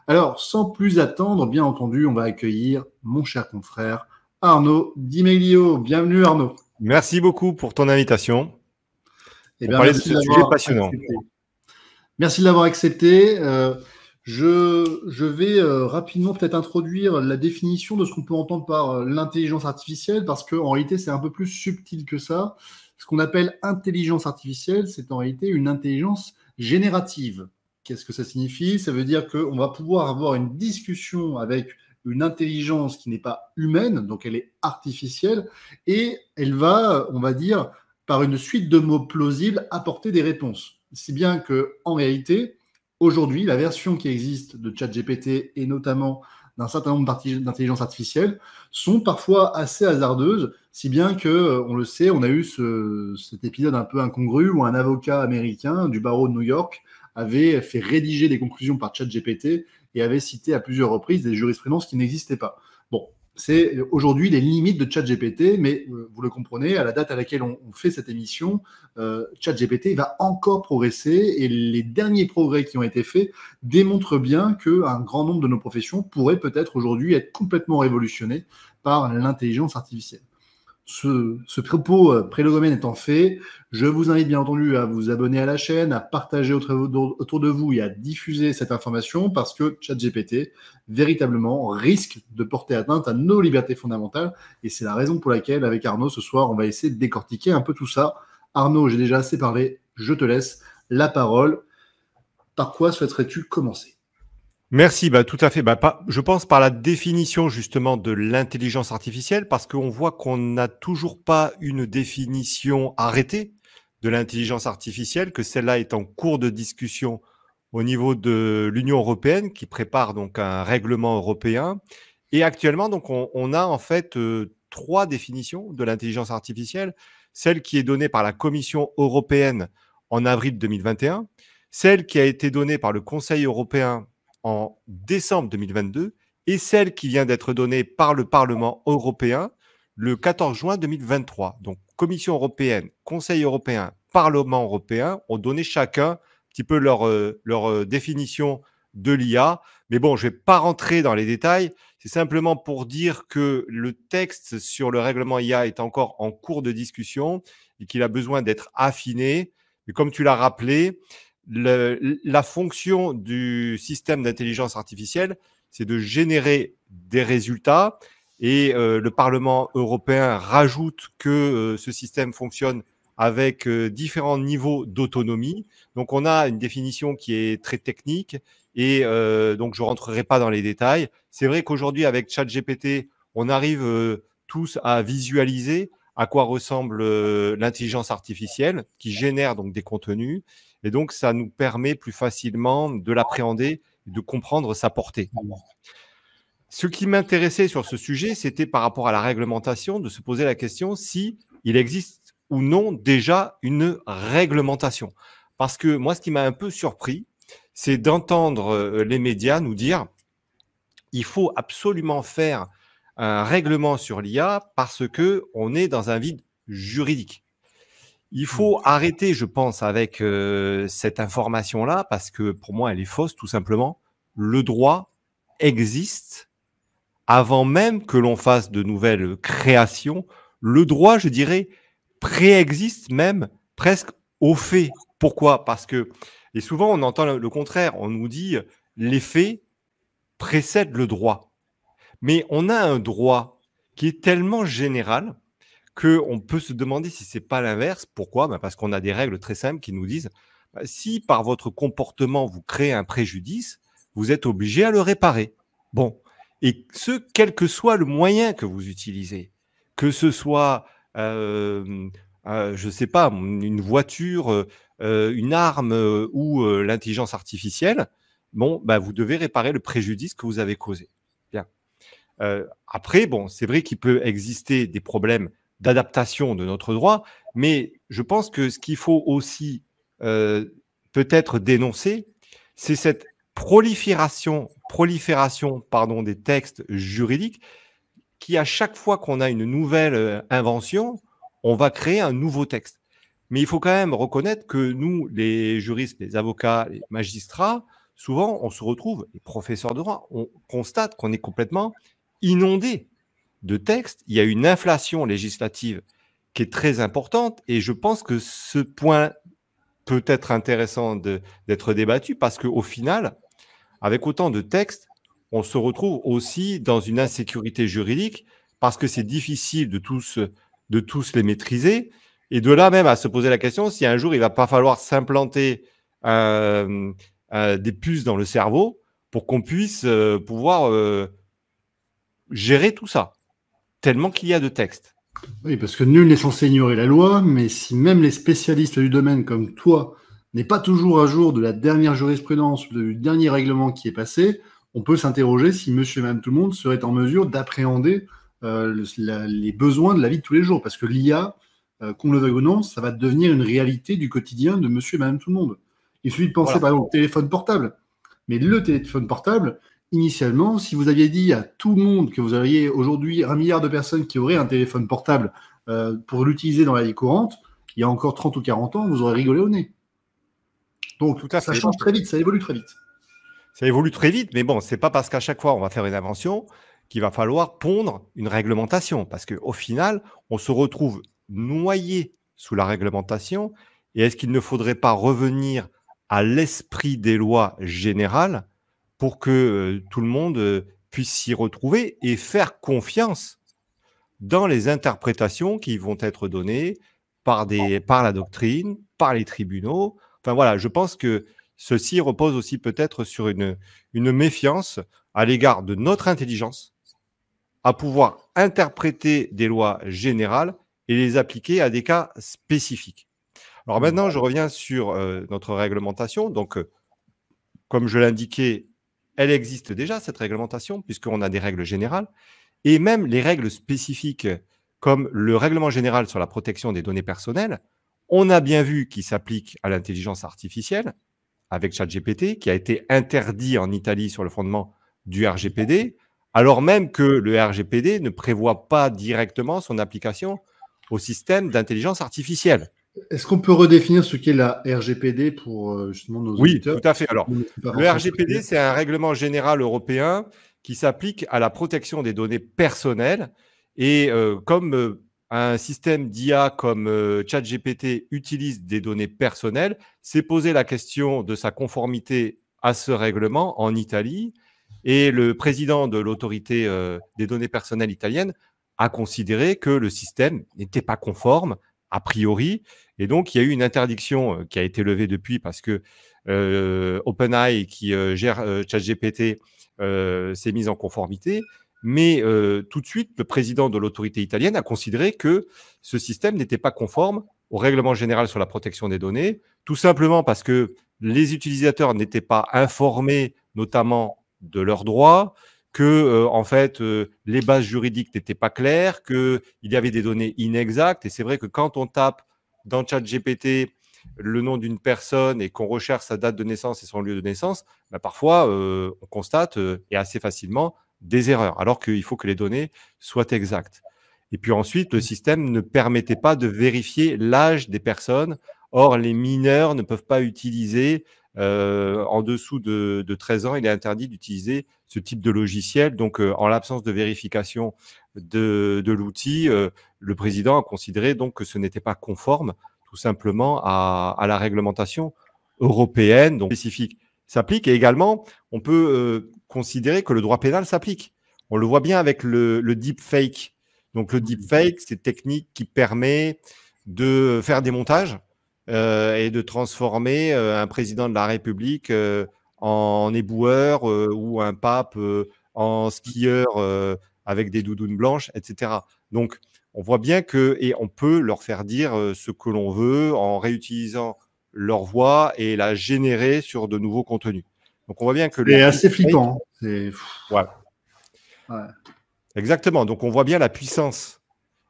Alors, sans plus attendre, bien entendu, on va accueillir mon cher confrère Arnaud Di Meglio. Bienvenue Arnaud. Merci beaucoup pour ton invitation Eh pour bien, parler de merci de ce sujet l'avoir passionnant. accepté. Merci de l'avoir accepté. Je vais rapidement peut-être introduire la définition de ce qu'on peut entendre par l'intelligence artificielle, parce qu'en réalité, c'est un peu plus subtil que ça. Ce qu'on appelle intelligence artificielle, c'est en réalité une intelligence générative. Qu'est-ce que ça signifie? Ça veut dire qu'on va pouvoir avoir une discussion avec une intelligence qui n'est pas humaine, donc elle est artificielle, et elle va, on va dire, par une suite de mots plausibles, apporter des réponses. Si bien que, en réalité, aujourd'hui, la version qui existe de ChatGPT et notamment d'un certain nombre d'intelligences artificielles sont parfois assez hasardeuses, si bien que, on le sait, on a eu cet épisode un peu incongru où un avocat américain du barreau de New York avait fait rédiger des conclusions par ChatGPT et avait cité à plusieurs reprises des jurisprudences qui n'existaient pas. Bon, c'est aujourd'hui les limites de ChatGPT, mais vous le comprenez, à la date à laquelle on fait cette émission, ChatGPT va encore progresser et les derniers progrès qui ont été faits démontrent bien qu'un grand nombre de nos professions pourraient peut-être aujourd'hui être complètement révolutionnées par l'intelligence artificielle. Ce propos prélogomène étant fait, je vous invite bien entendu à vous abonner à la chaîne, à partager autour de vous et à diffuser cette information parce que ChatGPT, véritablement, risque de porter atteinte à nos libertés fondamentales. Et c'est la raison pour laquelle, avec Arnaud, ce soir, on va essayer de décortiquer un peu tout ça. Arnaud, j'ai déjà assez parlé, je te laisse la parole. Par quoi souhaiterais-tu commencer ? Merci, tout à fait. Je pense par la définition justement de l'intelligence artificielle, parce qu'on voit qu'on n'a toujours pas une définition arrêtée de l'intelligence artificielle, que celle-là est en cours de discussion au niveau de l'Union européenne, qui prépare donc un règlement européen. Et actuellement, donc, on a en fait trois définitions de l'intelligence artificielle. Celle qui est donnée par la Commission européenne en avril 2021, celle qui a été donnée par le Conseil européen en décembre 2022 et celle qui vient d'être donnée par le Parlement européen le 14 juin 2023. Donc, Commission européenne, Conseil européen, Parlement européen ont donné chacun un petit peu leur définition de l'IA. Mais bon, je ne vais pas rentrer dans les détails. C'est simplement pour dire que le texte sur le règlement IA est encore en cours de discussion et qu'il a besoin d'être affiné. Mais comme tu l'as rappelé, la fonction du système d'intelligence artificielle, c'est de générer des résultats et le Parlement européen rajoute que ce système fonctionne avec différents niveaux d'autonomie. Donc, on a une définition qui est très technique et donc je ne rentrerai pas dans les détails. C'est vrai qu'aujourd'hui, avec ChatGPT, on arrive tous à visualiser à quoi ressemble l'intelligence artificielle qui génère donc des contenus. Et donc, ça nous permet plus facilement de l'appréhender et de comprendre sa portée. Ce qui m'intéressait sur ce sujet, c'était par rapport à la réglementation, de se poser la question si il existe ou non déjà une réglementation. Parce que moi, ce qui m'a un peu surpris, c'est d'entendre les médias nous dire il faut absolument faire un règlement sur l'IA parce qu'on est dans un vide juridique. Il faut arrêter, je pense, avec cette information-là, parce que pour moi, elle est fausse, tout simplement. Le droit existe avant même que l'on fasse de nouvelles créations. Le droit, je dirais, préexiste même presque au fait. Pourquoi? Parce que, et souvent on entend le contraire, on nous dit les faits précèdent le droit. Mais on a un droit qui est tellement général qu'on peut se demander si ce n'est pas l'inverse. Pourquoi? Parce qu'on a des règles très simples qui nous disent si par votre comportement vous créez un préjudice, vous êtes obligé à le réparer. Bon, et ce, quel que soit le moyen que vous utilisez, que ce soit, je ne sais pas, une voiture, une arme ou l'intelligence artificielle, bon, vous devez réparer le préjudice que vous avez causé. Bien. Après, bon, c'est vrai qu'il peut exister des problèmes d'adaptation de notre droit, mais je pense que ce qu'il faut aussi peut-être dénoncer, c'est cette prolifération des textes juridiques qui, à chaque fois qu'on a une nouvelle invention, on va créer un nouveau texte. Mais il faut quand même reconnaître que nous, les juristes, les avocats, les magistrats, souvent, on se retrouve, les professeurs de droit, on constate qu'on est complètement inondé de textes. Il y a une inflation législative qui est très importante et je pense que ce point peut être intéressant d'être débattu parce qu'au final, avec autant de textes, on se retrouve aussi dans une insécurité juridique parce que c'est difficile de tous les maîtriser. Et de là même à se poser la question si un jour il ne va pas falloir s'implanter des puces dans le cerveau pour qu'on puisse pouvoir gérer tout ça, tellement qu'il y a de textes. Oui, parce que nul n'est censé ignorer la loi, mais si même les spécialistes du domaine comme toi n'est pas toujours à jour de la dernière jurisprudence ou du dernier règlement qui est passé, on peut s'interroger si monsieur et madame tout le monde seraient en mesure d'appréhender les besoins de la vie de tous les jours. Parce que l'IA, qu'on le veuille ou non, ça va devenir une réalité du quotidien de monsieur et madame tout le monde. Il suffit de penser par exemple au téléphone portable. Mais le téléphone portable, initialement, si vous aviez dit à tout le monde que vous auriez aujourd'hui 1 milliard de personnes qui auraient un téléphone portable pour l'utiliser dans la vie courante, il y a encore 30 ou 40 ans, vous aurez rigolé au nez. Donc, ça change très vite, ça évolue très vite. Ça évolue très vite, mais bon, c'est pas parce qu'à chaque fois on va faire une invention qu'il va falloir pondre une réglementation, parce qu'au final, on se retrouve noyé sous la réglementation. Et est-ce qu'il ne faudrait pas revenir à l'esprit des lois générales pour que tout le monde puisse s'y retrouver et faire confiance dans les interprétations qui vont être données par la doctrine, par les tribunaux. Enfin voilà, je pense que ceci repose aussi peut-être sur une méfiance à l'égard de notre intelligence à pouvoir interpréter des lois générales et les appliquer à des cas spécifiques. Alors maintenant, je reviens sur notre réglementation. Donc, comme je l'indiquais, elle existe déjà, cette réglementation, puisqu'on a des règles générales. Et même les règles spécifiques, comme le règlement général sur la protection des données personnelles, on a bien vu qu'il s'applique à l'intelligence artificielle, avec ChatGPT, qui a été interdit en Italie sur le fondement du RGPD, alors même que le RGPD ne prévoit pas directement son application au système d'intelligence artificielle. Est-ce qu'on peut redéfinir ce qu'est la RGPD pour justement nos auditeurs? Oui, tout à fait. Alors, le RGPD, c'est un règlement général européen qui s'applique à la protection des données personnelles. Et comme un système d'IA comme ChatGPT utilise des données personnelles, s'est posé la question de sa conformité à ce règlement en Italie. Et le président de l'autorité des données personnelles italienne a considéré que le système n'était pas conforme, a priori. Et donc, il y a eu une interdiction qui a été levée depuis parce que OpenAI, qui gère ChatGPT, s'est mise en conformité. Mais tout de suite, le président de l'autorité italienne a considéré que ce système n'était pas conforme au règlement général sur la protection des données, tout simplement parce que les utilisateurs n'étaient pas informés, notamment de leurs droits, que en fait, les bases juridiques n'étaient pas claires, qu'il y avait des données inexactes. Et c'est vrai que quand on tape dans ChatGPT le nom d'une personne et qu'on recherche sa date de naissance et son lieu de naissance, bah, parfois, on constate, et assez facilement, des erreurs, alors qu'il faut que les données soient exactes. Et puis ensuite, le système ne permettait pas de vérifier l'âge des personnes. Or, les mineurs ne peuvent pas utiliser, en dessous de 13 ans, il est interdit d'utiliser ce type de logiciel. Donc, en l'absence de vérification de l'outil, le président a considéré donc que ce n'était pas conforme tout simplement à la réglementation européenne, donc spécifique s'applique. Et également, on peut considérer que le droit pénal s'applique. On le voit bien avec le deepfake. Donc, le deepfake, c'est une technique qui permet de faire des montages et de transformer un président de la République en éboueur ou un pape en skieur avec des doudounes blanches, etc. Donc, on voit bien et on peut leur faire dire ce que l'on veut en réutilisant leur voix et la générer sur de nouveaux contenus. Donc, on voit bien que c'est assez flippant. Ouais. Ouais. Exactement. Donc, on voit bien la puissance.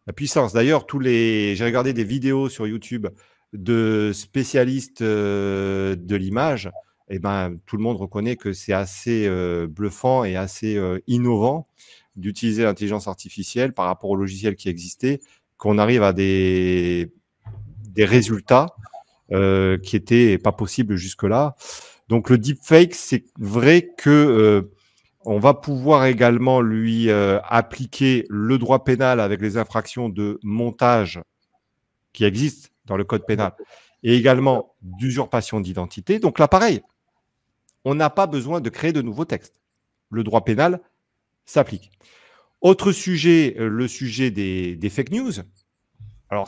La puissance. D'ailleurs, j'ai regardé des vidéos sur YouTube de spécialistes de l'image. Et ben, tout le monde reconnaît que c'est assez bluffant et assez innovant d'utiliser l'intelligence artificielle par rapport aux logiciels qui existaient, qu'on arrive à des résultats qui n'étaient pas possibles jusque-là. Donc, le deepfake, c'est vrai que on va pouvoir également lui appliquer le droit pénal avec les infractions de montage qui existent dans le code pénal et également d'usurpation d'identité. Donc là, pareil, on n'a pas besoin de créer de nouveaux textes. Le droit pénal s'applique. Autre sujet, le sujet des fake news. Alors,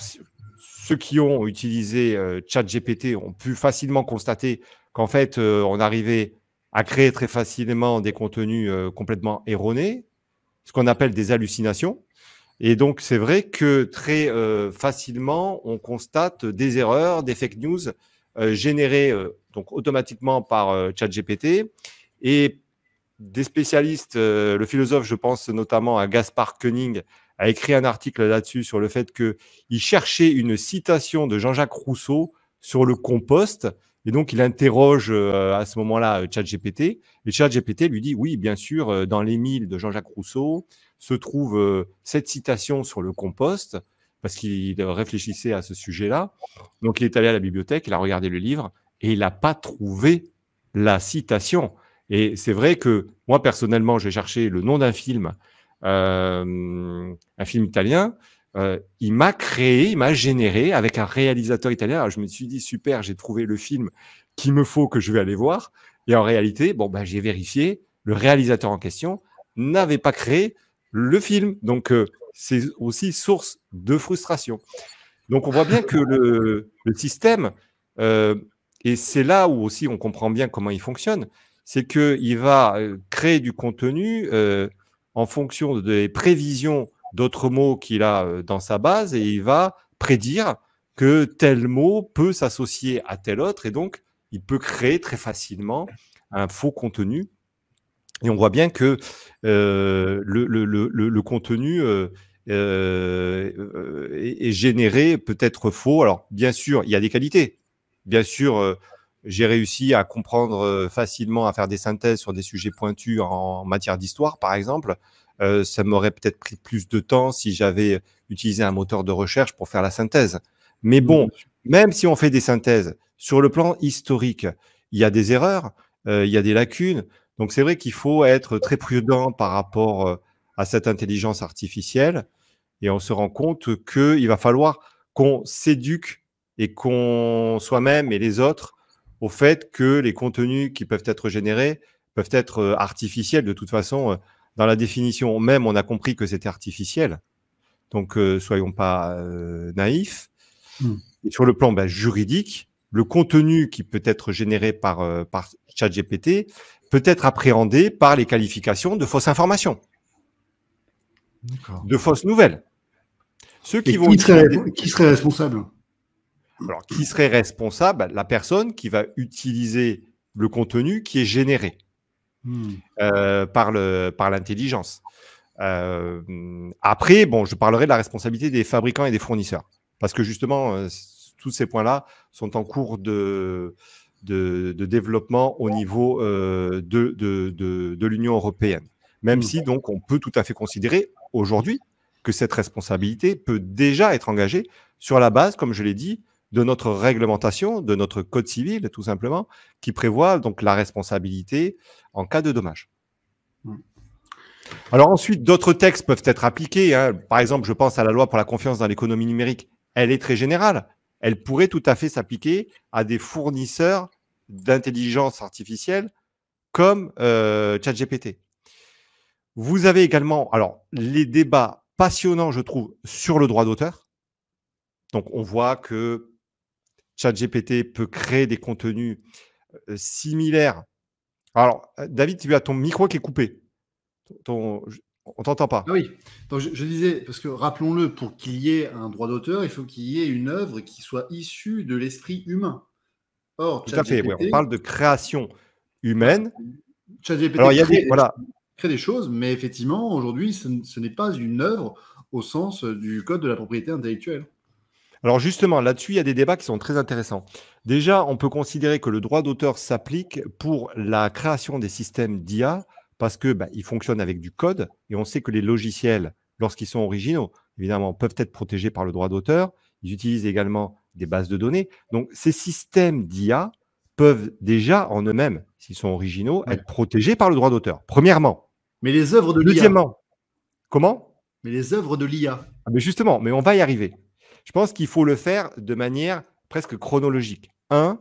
ceux qui ont utilisé ChatGPT ont pu facilement constater qu'en fait, on arrivait à créer très facilement des contenus complètement erronés, ce qu'on appelle des hallucinations. Et donc, c'est vrai que très facilement, on constate des erreurs, des fake news générées donc automatiquement par ChatGPT. Et des spécialistes, le philosophe, je pense notamment à Gaspard Koenig, a écrit un article là-dessus sur le fait qu'il cherchait une citation de Jean-Jacques Rousseau sur le compost. Et donc, il interroge à ce moment-là ChatGPT. Et ChatGPT lui dit, oui, bien sûr, dans l'Émile de Jean-Jacques Rousseau se trouve cette citation sur le compost, parce qu'il réfléchissait à ce sujet-là. Donc, il est allé à la bibliothèque, il a regardé le livre, et il n'a pas trouvé la citation. Et c'est vrai que moi, personnellement, j'ai cherché le nom d'un film, un film italien. Il m'a généré avec un réalisateur italien. Alors, je me suis dit, super, j'ai trouvé le film qu'il me faut, que je vais aller voir. Et en réalité, bon, ben, j'ai vérifié, le réalisateur en question n'avait pas créé le film. Donc, c'est aussi source de frustration. Donc, on voit bien que le système, et c'est là où aussi on comprend bien comment il fonctionne, c'est qu'il va créer du contenu en fonction des prévisions d'autres mots qu'il a dans sa base et il va prédire que tel mot peut s'associer à tel autre et donc il peut créer très facilement un faux contenu. Et on voit bien que le contenu est généré, peut être faux. Alors, bien sûr, il y a des qualités. Bien sûr, j'ai réussi à comprendre facilement, à faire des synthèses sur des sujets pointus en matière d'histoire, par exemple. Ça m'aurait peut-être pris plus de temps si j'avais utilisé un moteur de recherche pour faire la synthèse. Mais bon, même si on fait des synthèses, sur le plan historique, il y a des erreurs, il y a des lacunes. Donc, c'est vrai qu'il faut être très prudent par rapport à cette intelligence artificielle et on se rend compte qu'il va falloir qu'on s'éduque et qu'on soi-même et les autres au fait que les contenus qui peuvent être générés peuvent être artificiels. De toute façon, dans la définition même, on a compris que c'était artificiel. Donc, soyons pas naïfs. Et sur le plan juridique, le contenu qui peut être généré par ChatGPT peut être appréhendé par les qualifications de fausses informations, de fausses nouvelles. Ceux qui vont qui serait responsable? Alors, qui serait responsable? La personne qui va utiliser le contenu qui est généré par l'intelligence. Après, bon, je parlerai de la responsabilité des fabricants et des fournisseurs. Parce que justement, tous ces points-là sont en cours de développement au niveau de l'Union européenne. Même si, donc, on peut tout à fait considérer aujourd'hui que cette responsabilité peut déjà être engagée sur la base, comme je l'ai dit, de notre réglementation, de notre code civil, tout simplement, qui prévoit donc la responsabilité en cas de dommage. Alors ensuite, d'autres textes peuvent être appliqués. Hein. Par exemple, je pense à la loi pour la confiance dans l'économie numérique. Elle est très générale. Elle pourrait tout à fait s'appliquer à des fournisseurs d'intelligence artificielle comme ChatGPT. Vous avez également les débats passionnants, je trouve, sur le droit d'auteur. Donc, on voit que ChatGPT peut créer des contenus similaires. Alors, David, tu as ton micro qui est coupé. On ne t'entend pas. Ah oui, donc je disais, parce que rappelons-le, pour qu'il y ait un droit d'auteur, il faut qu'il y ait une œuvre qui soit issue de l'esprit humain. Or, tout à fait, oui, on parle de création humaine. ChatGPT crée des choses, mais effectivement, aujourd'hui, ce n'est pas une œuvre au sens du code de la propriété intellectuelle. Alors justement, là-dessus, il y a des débats qui sont très intéressants. Déjà, on peut considérer que le droit d'auteur s'applique pour la création des systèmes d'IA parce que ils fonctionnent avec du code et on sait que les logiciels, lorsqu'ils sont originaux, évidemment, peuvent être protégés par le droit d'auteur. Ils utilisent également des bases de données. Donc, ces systèmes d'IA peuvent déjà, en eux-mêmes, s'ils sont originaux, Ouais. être protégés par le droit d'auteur. Premièrement. Mais les œuvres de l'IA. Deuxièmement, comment? Mais les œuvres de l'IA. Ah, mais justement, mais on va y arriver. Je pense qu'il faut le faire de manière presque chronologique. Un,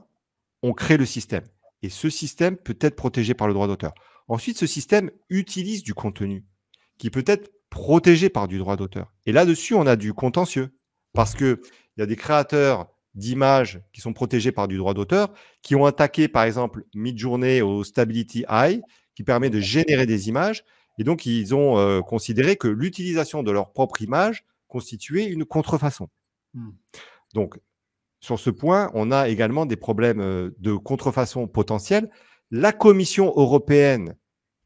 on crée le système. Et ce système peut être protégé par le droit d'auteur. Ensuite, ce système utilise du contenu qui peut être protégé par du droit d'auteur. Et là-dessus, on a du contentieux. Parce qu'il y a des créateurs d'images qui sont protégés par du droit d'auteur, qui ont attaqué, par exemple, Midjourney au Stability Eye, qui permet de générer des images. Et donc, ils ont considéré que l'utilisation de leur propre image constituait une contrefaçon. Donc, sur ce point, on a également des problèmes de contrefaçon potentielle. La Commission européenne,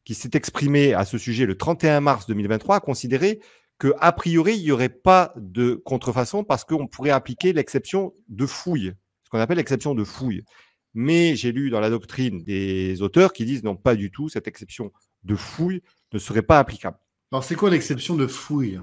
qui s'est exprimée à ce sujet le 31 mars 2023, a considéré qu'a priori, il n'y aurait pas de contrefaçon parce qu'on pourrait appliquer l'exception de fouille, ce qu'on appelle l'exception de fouille. Mais j'ai lu dans la doctrine des auteurs qui disent non, pas du tout, cette exception de fouille ne serait pas applicable. Alors, c'est quoi l'exception de fouille?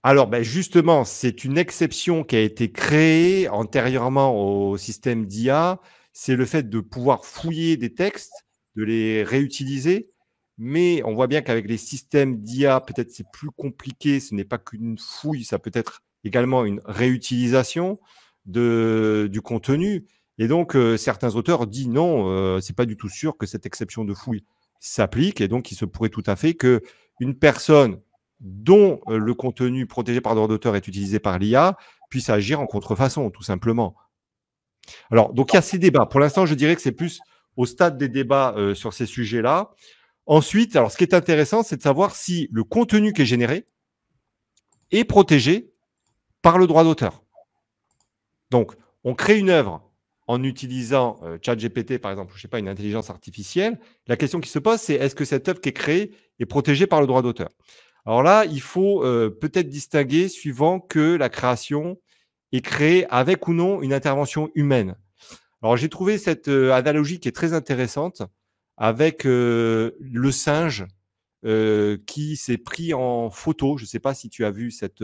Alors, ben justement, c'est une exception qui a été créée antérieurement au système d'IA. C'est le fait de pouvoir fouiller des textes, de les réutiliser. Mais on voit bien qu'avec les systèmes d'IA, peut-être c'est plus compliqué. Ce n'est pas qu'une fouille, ça peut être également une réutilisation du contenu. Et donc, certains auteurs disent non, c'est pas du tout sûr que cette exception de fouille s'applique. Et donc, il se pourrait tout à fait qu'une personne dont le contenu protégé par droit d'auteur est utilisé par l'IA puisse agir en contrefaçon, tout simplement. Alors, donc, il y a ces débats. Pour l'instant, je dirais que c'est plus au stade des débats sur ces sujets-là. Ensuite, alors, ce qui est intéressant, c'est de savoir si le contenu qui est généré est protégé par le droit d'auteur. Donc, on crée une œuvre en utilisant ChatGPT, par exemple, je ne sais pas, une intelligence artificielle. La question qui se pose, c'est est-ce que cette œuvre qui est créée est protégée par le droit d'auteur? Alors là, il faut peut-être distinguer suivant que la création est créée avec ou non une intervention humaine. Alors, j'ai trouvé cette analogie qui est très intéressante avec le singe qui s'est pris en photo. Je ne sais pas si tu as vu cette...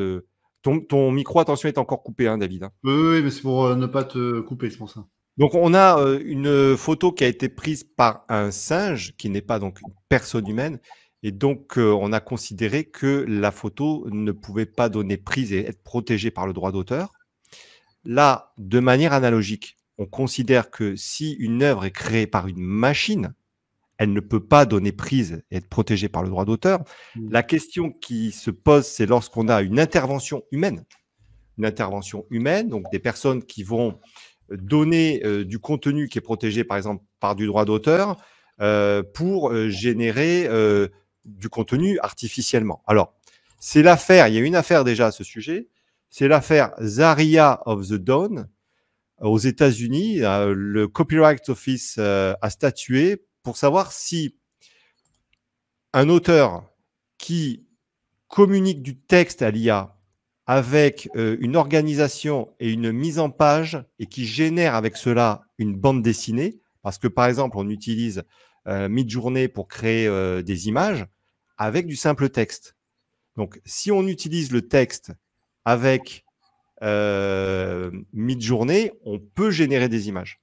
Ton micro, attention, est encore coupé, hein, David. Oui, mais c'est pour ne pas te couper, c'est pour ça. Donc, on a une photo qui a été prise par un singe, qui n'est pas donc une personne humaine. Et donc, on a considéré que la photo ne pouvait pas donner prise et être protégée par le droit d'auteur. Là, de manière analogique, on considère que si une œuvre est créée par une machine, elle ne peut pas donner prise et être protégée par le droit d'auteur. La question qui se pose, c'est lorsqu'on a une intervention humaine. Une intervention humaine, donc des personnes qui vont donner du contenu qui est protégé, par exemple, par du droit d'auteur, pour générer du contenu artificiellement. Alors, c'est l'affaire, il y a une affaire déjà à ce sujet, c'est l'affaire Zaria of the Dawn aux États-Unis. Le Copyright Office a statué pour savoir si un auteur qui communique du texte à l'IA avec une organisation et une mise en page et qui génère avec cela une bande dessinée, parce que par exemple, on utilise Midjourney pour créer des images avec du simple texte. Donc, si on utilise le texte avec Midjourney, on peut générer des images.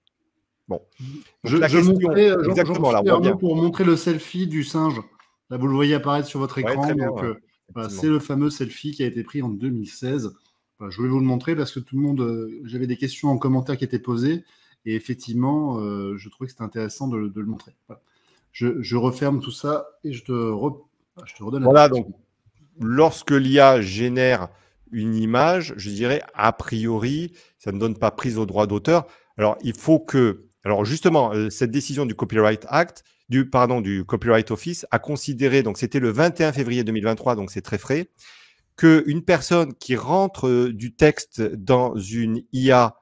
Bon. Donc, exactement, là, on voit bien. Pour montrer le selfie du singe. Là, vous le voyez apparaître sur votre écran. Ouais, bien, donc, voilà, c'est le fameux selfie qui a été pris en 2016. Voilà, je voulais vous le montrer parce que tout le monde, j'avais des questions en commentaire qui étaient posées. Et effectivement, je trouvais que c'était intéressant de le montrer. Voilà. Je referme tout ça et je te redonne la Voilà, donc, lorsque l'IA génère une image, je dirais, a priori, ça ne donne pas prise au droit d'auteur. Alors, il faut que... Alors, justement, cette décision du Copyright Act, du Copyright Office, a considéré, donc c'était le 21 février 2023, donc c'est très frais, qu'une personne qui rentre du texte dans une IA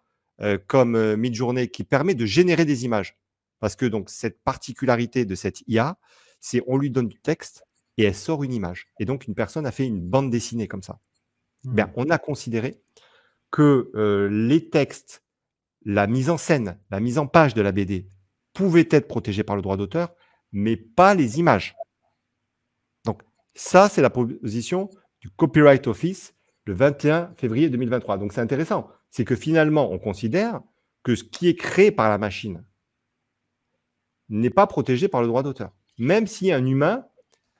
comme Midjourney, qui permet de générer des images, parce que donc cette particularité de cette IA, c'est on lui donne du texte et elle sort une image. Et donc, une personne a fait une bande dessinée comme ça. Ben, on a considéré que les textes, la mise en scène, la mise en page de la BD pouvaient être protégés par le droit d'auteur, mais pas les images. Donc, ça, c'est la position du Copyright Office le 21 février 2023. Donc, c'est intéressant. C'est que finalement, on considère que ce qui est créé par la machine n'est pas protégé par le droit d'auteur. Même si un humain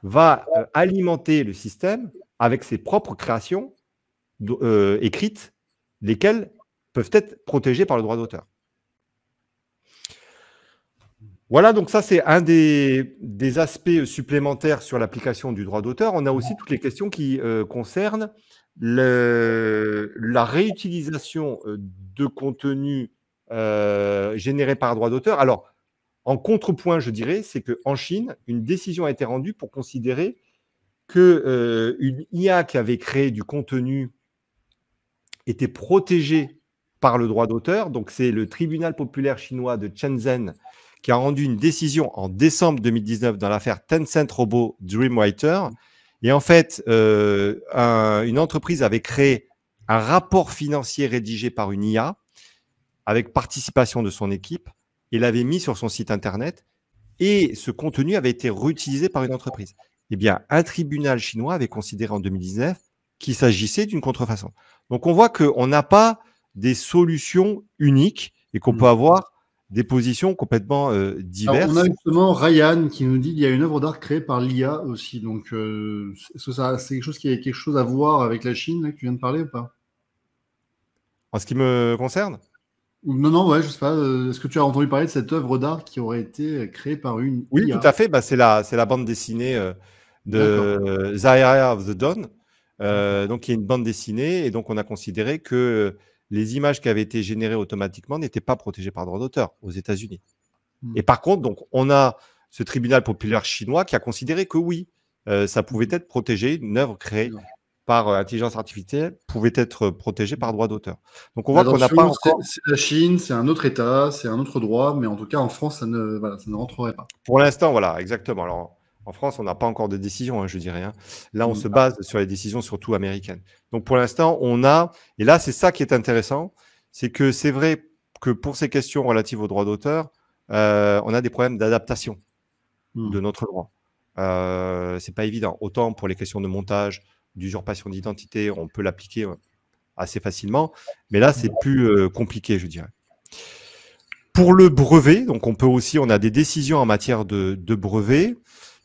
va alimenter le système avec ses propres créations écrites, lesquelles peuvent être protégées par le droit d'auteur. Voilà, donc ça, c'est un des aspects supplémentaires sur l'application du droit d'auteur. On a aussi toutes les questions qui concernent la réutilisation de contenu généré par droit d'auteur. Alors, en contrepoint, je dirais, c'est qu'en Chine, une décision a été rendue pour considérer qu'une IA qui avait créé du contenu était protégée par le droit d'auteur. Donc, c'est le tribunal populaire chinois de Shenzhen qui a rendu une décision en décembre 2019 dans l'affaire Tencent Robot Dreamwriter. Et en fait, une entreprise avait créé un rapport financier rédigé par une IA avec participation de son équipe et l'avait mis sur son site internet. Et ce contenu avait été réutilisé par une entreprise. Eh bien, un tribunal chinois avait considéré en 2019 qu'il s'agissait d'une contrefaçon. Donc, on voit qu'on n'a pas des solutions uniques et qu'on peut avoir des positions complètement diverses. Alors, on a justement Ryan qui nous dit qu'il y a une œuvre d'art créée par l'IA aussi. Donc, est-ce que c'est quelque chose qui a quelque chose à voir avec la Chine là, que tu viens de parler ou pas? En ce qui me concerne? Non, ouais, je sais pas. Est-ce que tu as entendu parler de cette œuvre d'art qui aurait été créée par une Oui, IA? tout à fait. Bah, c'est la bande dessinée de Zahara of the Dawn. Donc, il y a une bande dessinée et donc on a considéré que les images qui avaient été générées automatiquement n'étaient pas protégées par droit d'auteur aux États-Unis. Et par contre, donc, on a ce tribunal populaire chinois qui a considéré que oui, ça pouvait être protégé, une œuvre créée par intelligence artificielle pouvait être protégée par droit d'auteur. Donc, on voit qu'on n'a pas encore… C'est la Chine, c'est un autre État, c'est un autre droit, mais en tout cas, en France, ça ne rentrerait pas. Pour l'instant, voilà, exactement. Alors, en France, on n'a pas encore de décision, je dirais. Là, on se base sur les décisions surtout américaines. Donc, pour l'instant, on a… Et là, c'est ça qui est intéressant, c'est que c'est vrai que pour ces questions relatives au droit d'auteur, on a des problèmes d'adaptation de notre droit. C'est pas évident. Autant pour les questions de montage, d'usurpation d'identité, on peut l'appliquer assez facilement. Mais là, c'est plus compliqué, je dirais. Pour le brevet, donc on a des décisions en matière de brevet.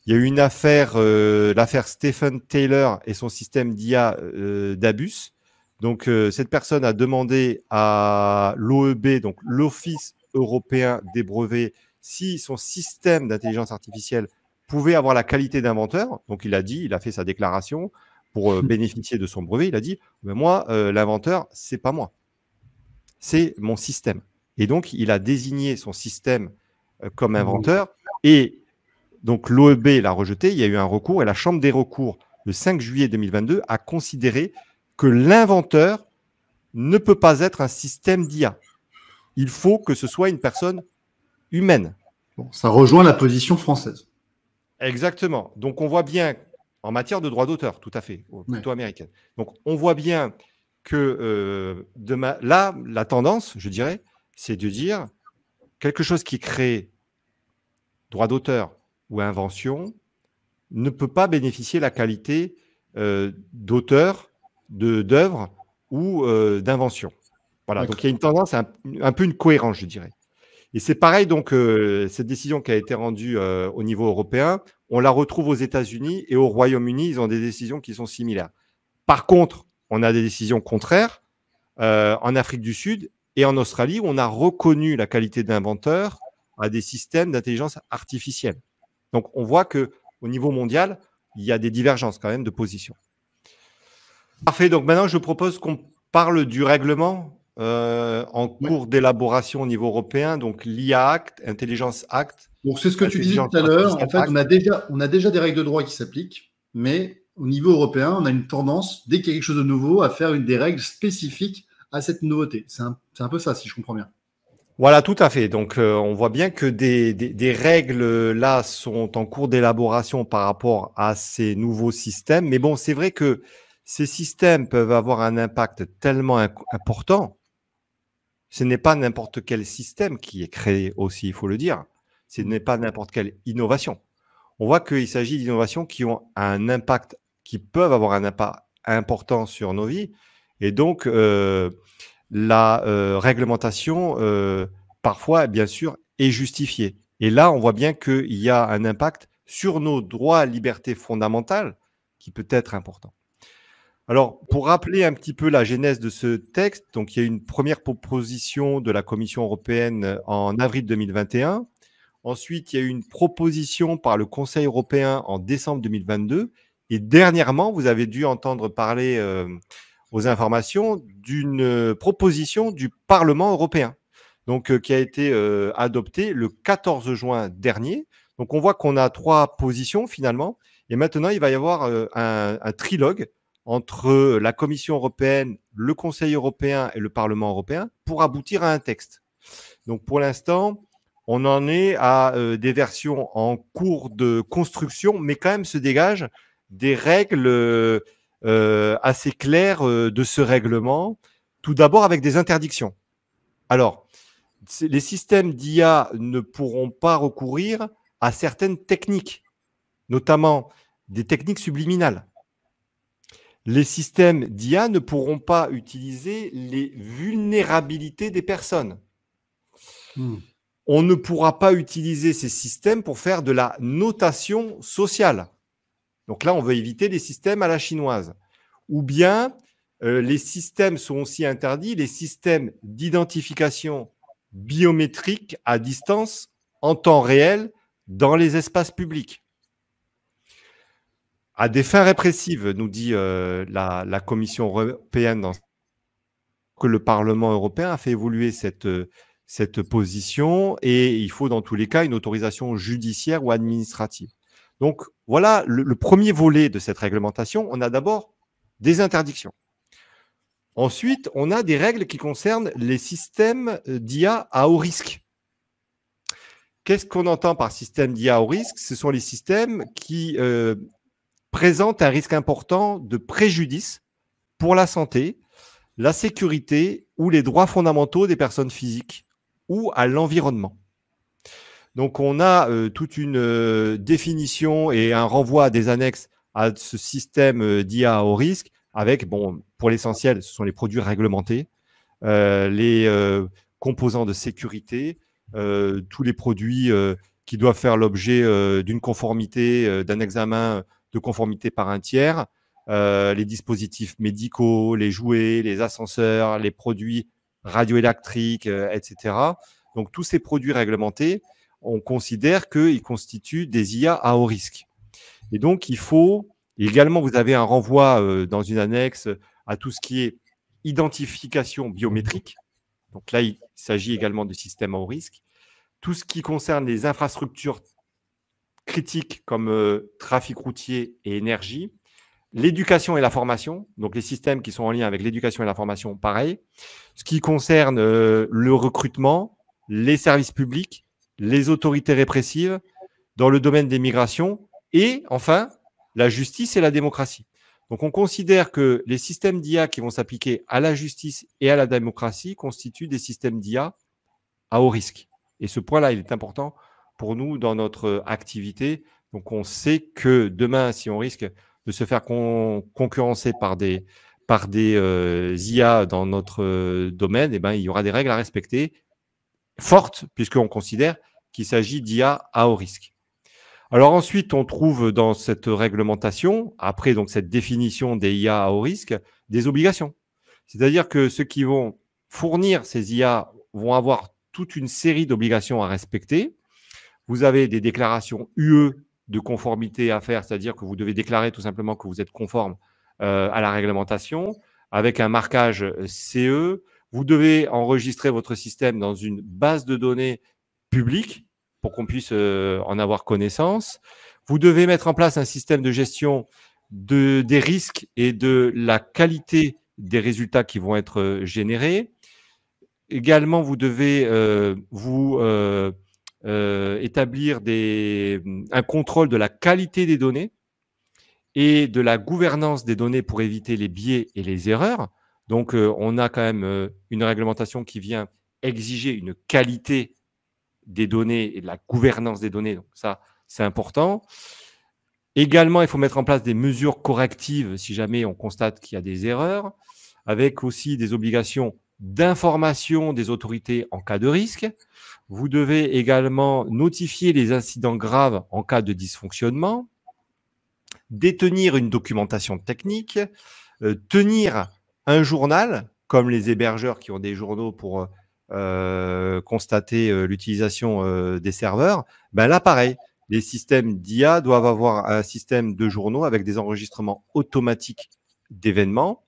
Il y a eu une affaire, l'affaire Stephen Taylor et son système d'IA d'Abus. Donc, cette personne a demandé à l'OEB, donc l'Office européen des brevets, si son système d'intelligence artificielle pouvait avoir la qualité d'inventeur. Donc, il a fait sa déclaration pour bénéficier de son brevet. Il a dit, moi, l'inventeur, c'est pas moi, c'est mon système. Et donc, il a désigné son système comme inventeur. Et donc, l'OEB l'a rejeté. Il y a eu un recours et la Chambre des recours, le 5 juillet 2022, a considéré que l'inventeur ne peut pas être un système d'IA. Il faut que ce soit une personne humaine. Bon, ça rejoint la position française. Exactement. Donc, on voit bien, en matière de droit d'auteur, tout à fait, plutôt américaine. Donc, on voit bien que là, la tendance, je dirais, c'est de dire quelque chose qui crée droit d'auteur ou invention ne peut pas bénéficier la qualité d'auteur, d'œuvre ou d'invention. Voilà, donc il y a une tendance, un peu une cohérence, je dirais. Et c'est pareil, donc, cette décision qui a été rendue au niveau européen, on la retrouve aux États-Unis et au Royaume-Uni, ils ont des décisions qui sont similaires. Par contre, on a des décisions contraires en Afrique du Sud et en Australie, où on a reconnu la qualité d'inventeur à des systèmes d'intelligence artificielle. Donc, on voit qu'au niveau mondial, il y a des divergences quand même de position. Parfait. Donc, maintenant, je propose qu'on parle du règlement en cours d'élaboration au niveau européen, donc l'IA Act, Intelligence Act. Donc, c'est ce que tu disais tout à l'heure. En fait, on a déjà des règles de droit qui s'appliquent, mais au niveau européen, on a une tendance, dès qu'il y a quelque chose de nouveau, à faire des règles spécifiques à cette nouveauté. C'est un peu ça, si je comprends bien. Voilà, tout à fait. Donc, on voit bien que des règles, là, sont en cours d'élaboration par rapport à ces nouveaux systèmes. Mais bon, c'est vrai que ces systèmes peuvent avoir un impact tellement important. Ce n'est pas n'importe quel système qui est créé aussi, il faut le dire. Ce n'est pas n'importe quelle innovation. On voit qu'il s'agit d'innovations qui ont un impact, qui peuvent avoir un impact important sur nos vies. Et donc, la réglementation, parfois, bien sûr, est justifiée. Et là, on voit bien qu'il y a un impact sur nos droits et libertés fondamentales qui peut être important. Alors, pour rappeler un petit peu la genèse de ce texte, donc il y a une première proposition de la Commission européenne en avril 2021. Ensuite, il y a eu une proposition par le Conseil européen en décembre 2022. Et dernièrement, vous avez dû entendre parler aux informations d'une proposition du Parlement européen, donc qui a été adoptée le 14 juin dernier. Donc, on voit qu'on a 3 positions finalement. Et maintenant, il va y avoir un trilogue entre la Commission européenne, le Conseil européen et le Parlement européen pour aboutir à un texte. Donc, pour l'instant, on en est à des versions en cours de construction, mais quand même se dégagent des règles assez claires de ce règlement. Tout d'abord avec des interdictions. Alors, les systèmes d'IA ne pourront pas recourir à certaines techniques, notamment des techniques subliminales. Les systèmes d'IA ne pourront pas utiliser les vulnérabilités des personnes. On ne pourra pas utiliser ces systèmes pour faire de la notation sociale. Donc là, on veut éviter les systèmes à la chinoise. Ou bien, les systèmes sont aussi interdits, les systèmes d'identification biométrique à distance en temps réel dans les espaces publics. À des fins répressives, nous dit la Commission européenne, que le Parlement européen a fait évoluer cette position et il faut dans tous les cas une autorisation judiciaire ou administrative. Donc voilà le premier volet de cette réglementation. On a d'abord des interdictions. Ensuite, on a des règles qui concernent les systèmes d'IA à haut risque. Qu'est-ce qu'on entend par système d'IA à haut risque? Ce sont les systèmes qui présentent un risque important de préjudice pour la santé, la sécurité ou les droits fondamentaux des personnes physiques ou à l'environnement. Donc, on a toute une définition et un renvoi à des annexes à ce système d'IA à haut risque avec, bon, pour l'essentiel, ce sont les produits réglementés, les composants de sécurité, tous les produits qui doivent faire l'objet d'une conformité, d'un examen de conformité par un tiers, les dispositifs médicaux, les jouets, les ascenseurs, les produits radioélectriques, etc. Donc, tous ces produits réglementés, on considère qu'ils constituent des IA à haut risque. Et donc, il faut également, vous avez un renvoi dans une annexe à tout ce qui est identification biométrique. Donc là, il s'agit également de systèmes à haut risque. Tout ce qui concerne les infrastructures critiques comme trafic routier et énergie, l'éducation et la formation, donc les systèmes qui sont en lien avec l'éducation et la formation, pareil. Ce qui concerne le recrutement, les services publics, les autorités répressives, dans le domaine des migrations et, enfin, la justice et la démocratie. Donc, on considère que les systèmes d'IA qui vont s'appliquer à la justice et à la démocratie constituent des systèmes d'IA à haut risque. Et ce point-là, il est important pour nous dans notre activité. Donc, on sait que demain, si on risque de se faire concurrencer par des IA dans notre domaine, eh ben, il y aura des règles à respecter fortes, puisqu'on considère qu'il s'agit d'IA à haut risque. Alors ensuite, on trouve dans cette réglementation, après donc cette définition des IA à haut risque, des obligations. C'est-à-dire que ceux qui vont fournir ces IA vont avoir toute une série d'obligations à respecter. Vous avez des déclarations UE de conformité à faire, c'est-à-dire que vous devez déclarer tout simplement que vous êtes conforme à la réglementation, avec un marquage CE. Vous devez enregistrer votre système dans une base de données publique pour qu'on puisse en avoir connaissance. Vous devez mettre en place un système de gestion des risques et de la qualité des résultats qui vont être générés. Également, vous devez établir un contrôle de la qualité des données et de la gouvernance des données pour éviter les biais et les erreurs. Donc, on a quand même une réglementation qui vient exiger une qualité des données et de la gouvernance des données. Donc, ça, c'est important. Également, il faut mettre en place des mesures correctives si jamais on constate qu'il y a des erreurs, avec aussi des obligations d'information des autorités en cas de risque. Vous devez également notifier les incidents graves en cas de dysfonctionnement, détenir une documentation technique, tenir un journal, comme les hébergeurs qui ont des journaux pour constater l'utilisation des serveurs. Ben là, pareil, les systèmes d'IA doivent avoir un système de journaux avec des enregistrements automatiques d'événements.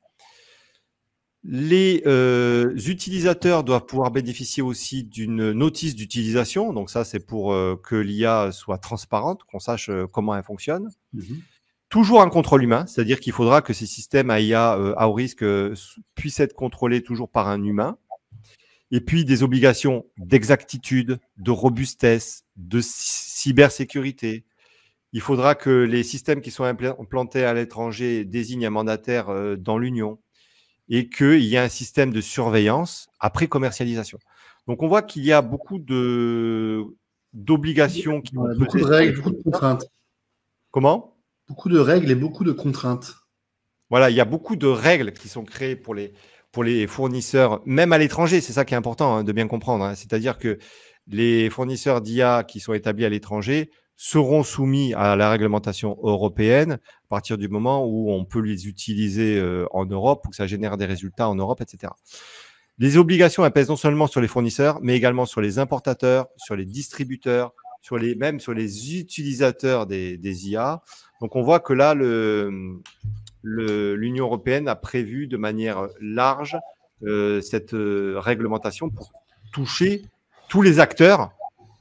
Les utilisateurs doivent pouvoir bénéficier aussi d'une notice d'utilisation. Donc ça, c'est pour que l'IA soit transparente, qu'on sache comment elle fonctionne. Toujours un contrôle humain, c'est-à-dire qu'il faudra que ces systèmes à IA à haut risque puissent être contrôlés toujours par un humain. Et puis des obligations d'exactitude, de robustesse, de cybersécurité. Il faudra que les systèmes qui sont implantés à l'étranger désignent un mandataire dans l'Union et qu'il y ait un système de surveillance après commercialisation. Donc on voit qu'il y a beaucoup d'obligations qui vont beaucoup de règles, beaucoup de contraintes. Comment ? Beaucoup de règles et beaucoup de contraintes. Voilà, il y a beaucoup de règles qui sont créées pour les fournisseurs, même à l'étranger. C'est ça qui est important de bien comprendre. C'est-à-dire que les fournisseurs d'IA qui sont établis à l'étranger seront soumis à la réglementation européenne à partir du moment où on peut les utiliser en Europe ou que ça génère des résultats en Europe, etc. Les obligations, elles pèsent non seulement sur les fournisseurs, mais également sur les importateurs, sur les distributeurs, même sur les utilisateurs des IA. Donc, on voit que là, l'Union européenne a prévu de manière large cette réglementation pour toucher tous les acteurs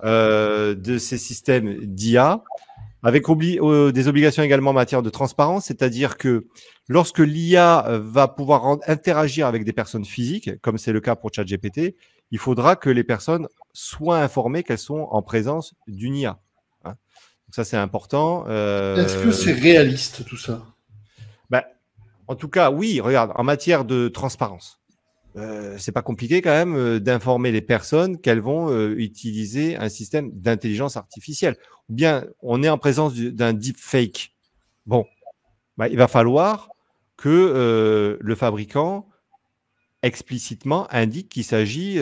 de ces systèmes d'IA, avec des obligations également en matière de transparence, c'est-à-dire que lorsque l'IA va pouvoir interagir avec des personnes physiques, comme c'est le cas pour ChatGPT, il faudra que les personnes soient informées qu'elles sont en présence d'une IA. Donc ça, c'est important. Est-ce que c'est réaliste, tout ça ? En tout cas, oui, regarde, en matière de transparence, c'est pas compliqué quand même d'informer les personnes qu'elles vont utiliser un système d'intelligence artificielle. Ou bien on est en présence d'un deepfake. Bon, il va falloir que le fabricant explicitement indique qu'il s'agit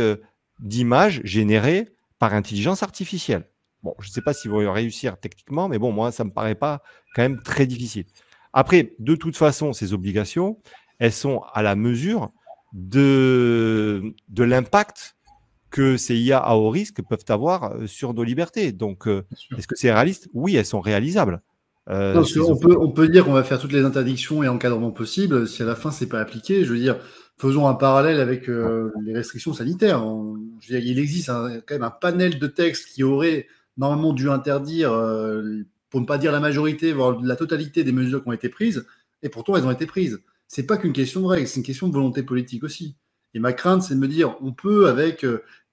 d'images générées par intelligence artificielle. Bon, je ne sais pas s'ils vont réussir techniquement, mais bon, moi, ça me paraît pas quand même très difficile. Après, de toute façon, ces obligations, elles sont à la mesure de l'impact que ces IA à haut risque peuvent avoir sur nos libertés. Donc, est-ce que c'est réaliste ? Oui, elles sont réalisables. Non, on peut dire qu'on va faire toutes les interdictions et encadrements possibles. Si à la fin, c'est pas appliqué, je veux dire, faisons un parallèle avec les restrictions sanitaires. Je veux dire, il existe quand même un panel de textes qui aurait normalement dû interdire, pour ne pas dire la majorité, voire la totalité des mesures qui ont été prises, et pourtant elles ont été prises. C'est pas qu'une question de règles, c'est une question de volonté politique aussi. Et ma crainte, c'est de me dire, on peut, avec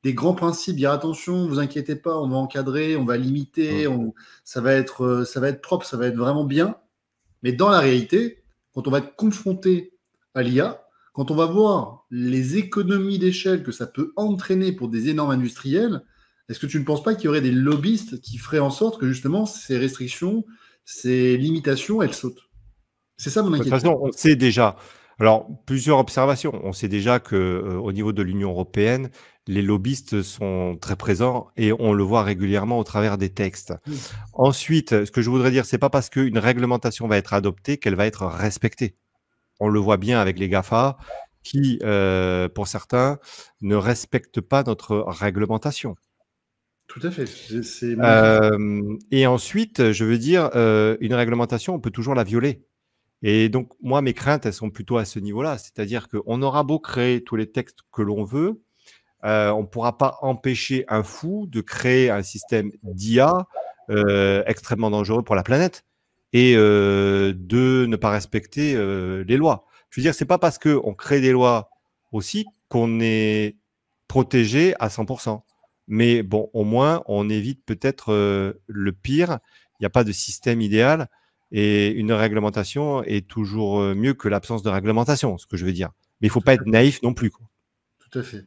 des grands principes, dire attention, vous inquiétez pas, on va encadrer, on va limiter, ça va être propre, ça va être vraiment bien. Mais dans la réalité, quand on va être confronté à l'IA, quand on va voir les économies d'échelle que ça peut entraîner pour des énormes industriels, est-ce que tu ne penses pas qu'il y aurait des lobbyistes qui feraient en sorte que justement ces restrictions, ces limitations, elles sautent ? C'est ça mon inquiétude. De toute façon, on sait déjà. Alors, plusieurs observations. On sait déjà qu'au niveau de l'Union européenne, les lobbyistes sont très présents et on le voit régulièrement au travers des textes. Ensuite, ce que je voudrais dire, c'est pas parce qu'une réglementation va être adoptée qu'elle va être respectée. On le voit bien avec les GAFA qui, pour certains, ne respectent pas notre réglementation. Tout à fait. Et ensuite, je veux dire, une réglementation, on peut toujours la violer. Et donc, moi, mes craintes, elles sont plutôt à ce niveau-là. C'est-à-dire qu'on aura beau créer tous les textes que l'on veut, on ne pourra pas empêcher un fou de créer un système d'IA extrêmement dangereux pour la planète et de ne pas respecter les lois. Je veux dire, c'est pas parce qu'on crée des lois aussi qu'on est protégé à 100%. Mais bon, au moins, on évite peut-être le pire. Il n'y a pas de système idéal. Et une réglementation est toujours mieux que l'absence de réglementation, ce que je veux dire. Mais il ne faut pas être naïf non plus, quoi. Tout à fait.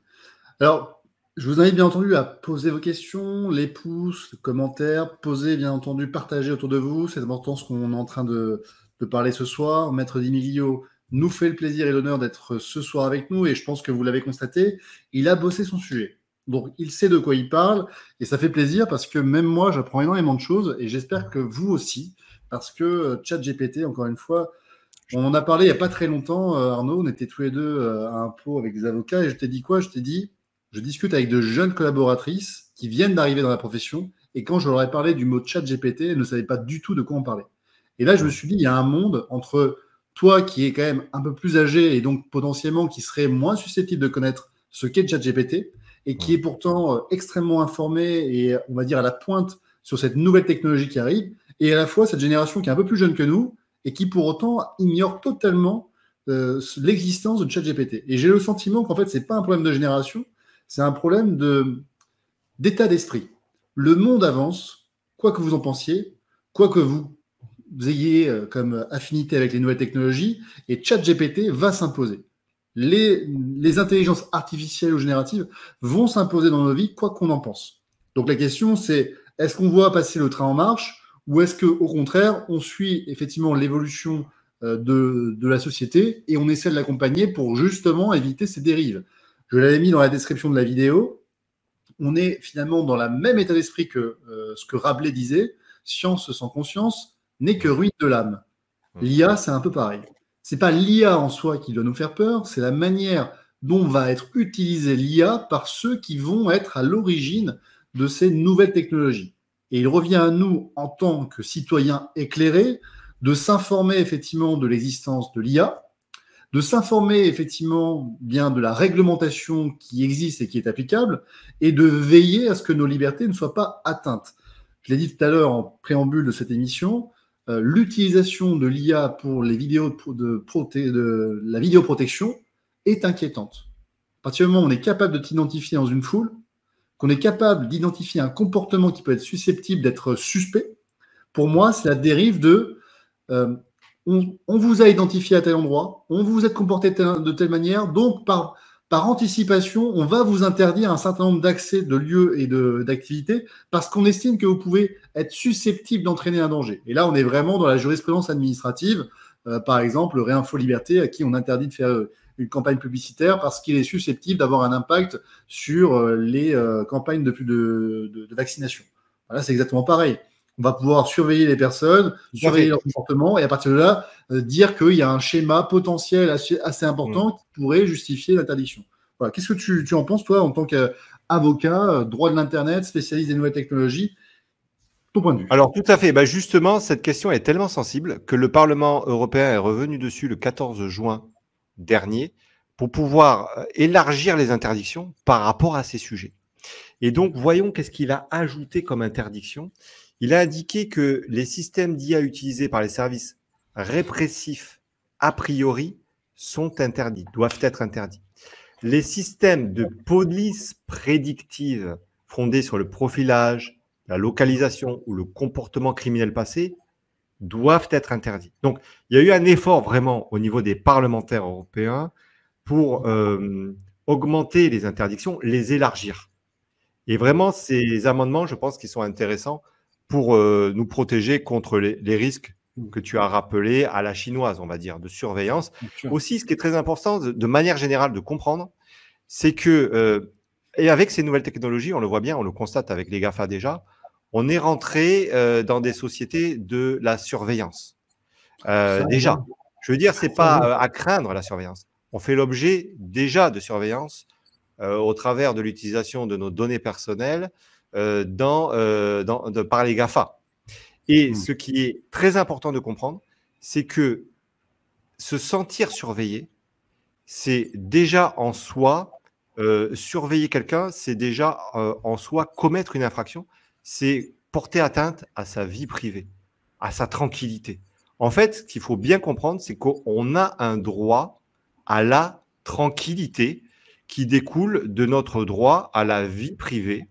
Alors, je vous invite bien entendu à poser vos questions, les pouces, les commentaires, poser bien entendu, partager autour de vous. C'est important ce qu'on est en train de parler ce soir. Maître Di Miglio nous fait le plaisir et l'honneur d'être ce soir avec nous et je pense que vous l'avez constaté, il a bossé son sujet. Donc, il sait de quoi il parle et ça fait plaisir parce que même moi, j'apprends énormément de choses et j'espère que vous aussi, parce que ChatGPT, encore une fois, on en a parlé il n'y a pas très longtemps, Arnaud, on était tous les deux à un pot avec des avocats et je t'ai dit quoi? Je t'ai dit, je discute avec de jeunes collaboratrices qui viennent d'arriver dans la profession et quand je leur ai parlé du mot ChatGPT, elles ne savaient pas du tout de quoi on parlait. Et là, je me suis dit, il y a un monde entre toi qui est quand même un peu plus âgé et donc potentiellement qui serait moins susceptible de connaître ce qu'est ChatGPT et qui est pourtant extrêmement informé et on va dire à la pointe sur cette nouvelle technologie qui arrive, et à la fois cette génération qui est un peu plus jeune que nous et qui pour autant ignore totalement l'existence de ChatGPT. Et j'ai le sentiment qu'en fait, c'est pas un problème de génération, c'est un problème d'état d'esprit. Le monde avance, quoi que vous en pensiez, quoi que vous ayez comme affinité avec les nouvelles technologies, et ChatGPT va s'imposer. Les intelligences artificielles ou génératives vont s'imposer dans nos vies, quoi qu'on en pense. Donc la question, c'est est-ce qu'on voit passer le train en marche ou est-ce qu'au contraire, on suit effectivement l'évolution de la société et on essaie de l'accompagner pour justement éviter ces dérives. Je l'avais mis dans la description de la vidéo. On est finalement dans le même état d'esprit que ce que Rabelais disait, science sans conscience n'est que ruine de l'âme. L'IA, c'est un peu pareil. C'est pas l'IA en soi qui doit nous faire peur, c'est la manière dont va être utilisée l'IA par ceux qui vont être à l'origine de ces nouvelles technologies. Et il revient à nous, en tant que citoyens éclairés, de s'informer effectivement de l'existence de l'IA, de s'informer effectivement bien de la réglementation qui existe et qui est applicable, et de veiller à ce que nos libertés ne soient pas atteintes. Je l'ai dit tout à l'heure en préambule de cette émission, l'utilisation de l'IA pour les vidéos de la vidéoprotection est inquiétante. À partir du moment où on est capable de t'identifier dans une foule, qu'on est capable d'identifier un comportement qui peut être susceptible d'être suspect, pour moi, c'est la dérive de on vous a identifié à tel endroit, on vous êtes comporté de telle manière, donc par anticipation, on va vous interdire un certain nombre d'accès de lieux et d'activités parce qu'on estime que vous pouvez être susceptible d'entraîner un danger. Et là, on est vraiment dans la jurisprudence administrative, par exemple, le Réinfo Liberté, à qui on interdit de faire une campagne publicitaire parce qu'il est susceptible d'avoir un impact sur les campagnes de vaccination. Voilà, c'est exactement pareil. On va pouvoir surveiller les personnes, surveiller leur comportement et à partir de là, dire qu'il y a un schéma potentiel assez important qui pourrait justifier l'interdiction. Voilà. Qu'est-ce que tu en penses, toi, en tant qu'avocat, droit de l'Internet, spécialiste des nouvelles technologies, ton point de vue? Alors, tout à fait. Bah, justement, cette question est tellement sensible que le Parlement européen est revenu dessus le 14 juin dernier pour pouvoir élargir les interdictions par rapport à ces sujets. Et donc, voyons qu'est-ce qu'il a ajouté comme interdiction. Il a indiqué que les systèmes d'IA utilisés par les services répressifs, a priori, sont interdits, doivent être interdits. Les systèmes de police prédictive fondés sur le profilage, la localisation ou le comportement criminel passé doivent être interdits. Donc, il y a eu un effort vraiment au niveau des parlementaires européens pour augmenter les interdictions, les élargir. Et vraiment, ces amendements, je pense qu'ils sont intéressants pour nous protéger contre les risques que tu as rappelés à la chinoise, on va dire, de surveillance. Aussi, ce qui est très important, de manière générale, de comprendre, c'est que, et avec ces nouvelles technologies, on le voit bien, on le constate avec les GAFA déjà, on est rentré dans des sociétés de la surveillance. Déjà, je veux dire, c'est pas à craindre la surveillance. On fait l'objet déjà de surveillance au travers de l'utilisation de nos données personnelles par les GAFA. Et ce qui est très important de comprendre, c'est que se sentir surveillé, c'est déjà en soi, surveiller quelqu'un, c'est déjà en soi commettre une infraction, c'est porter atteinte à sa vie privée, à sa tranquillité. En fait, ce qu'il faut bien comprendre, c'est qu'on a un droit à la tranquillité qui découle de notre droit à la vie privée,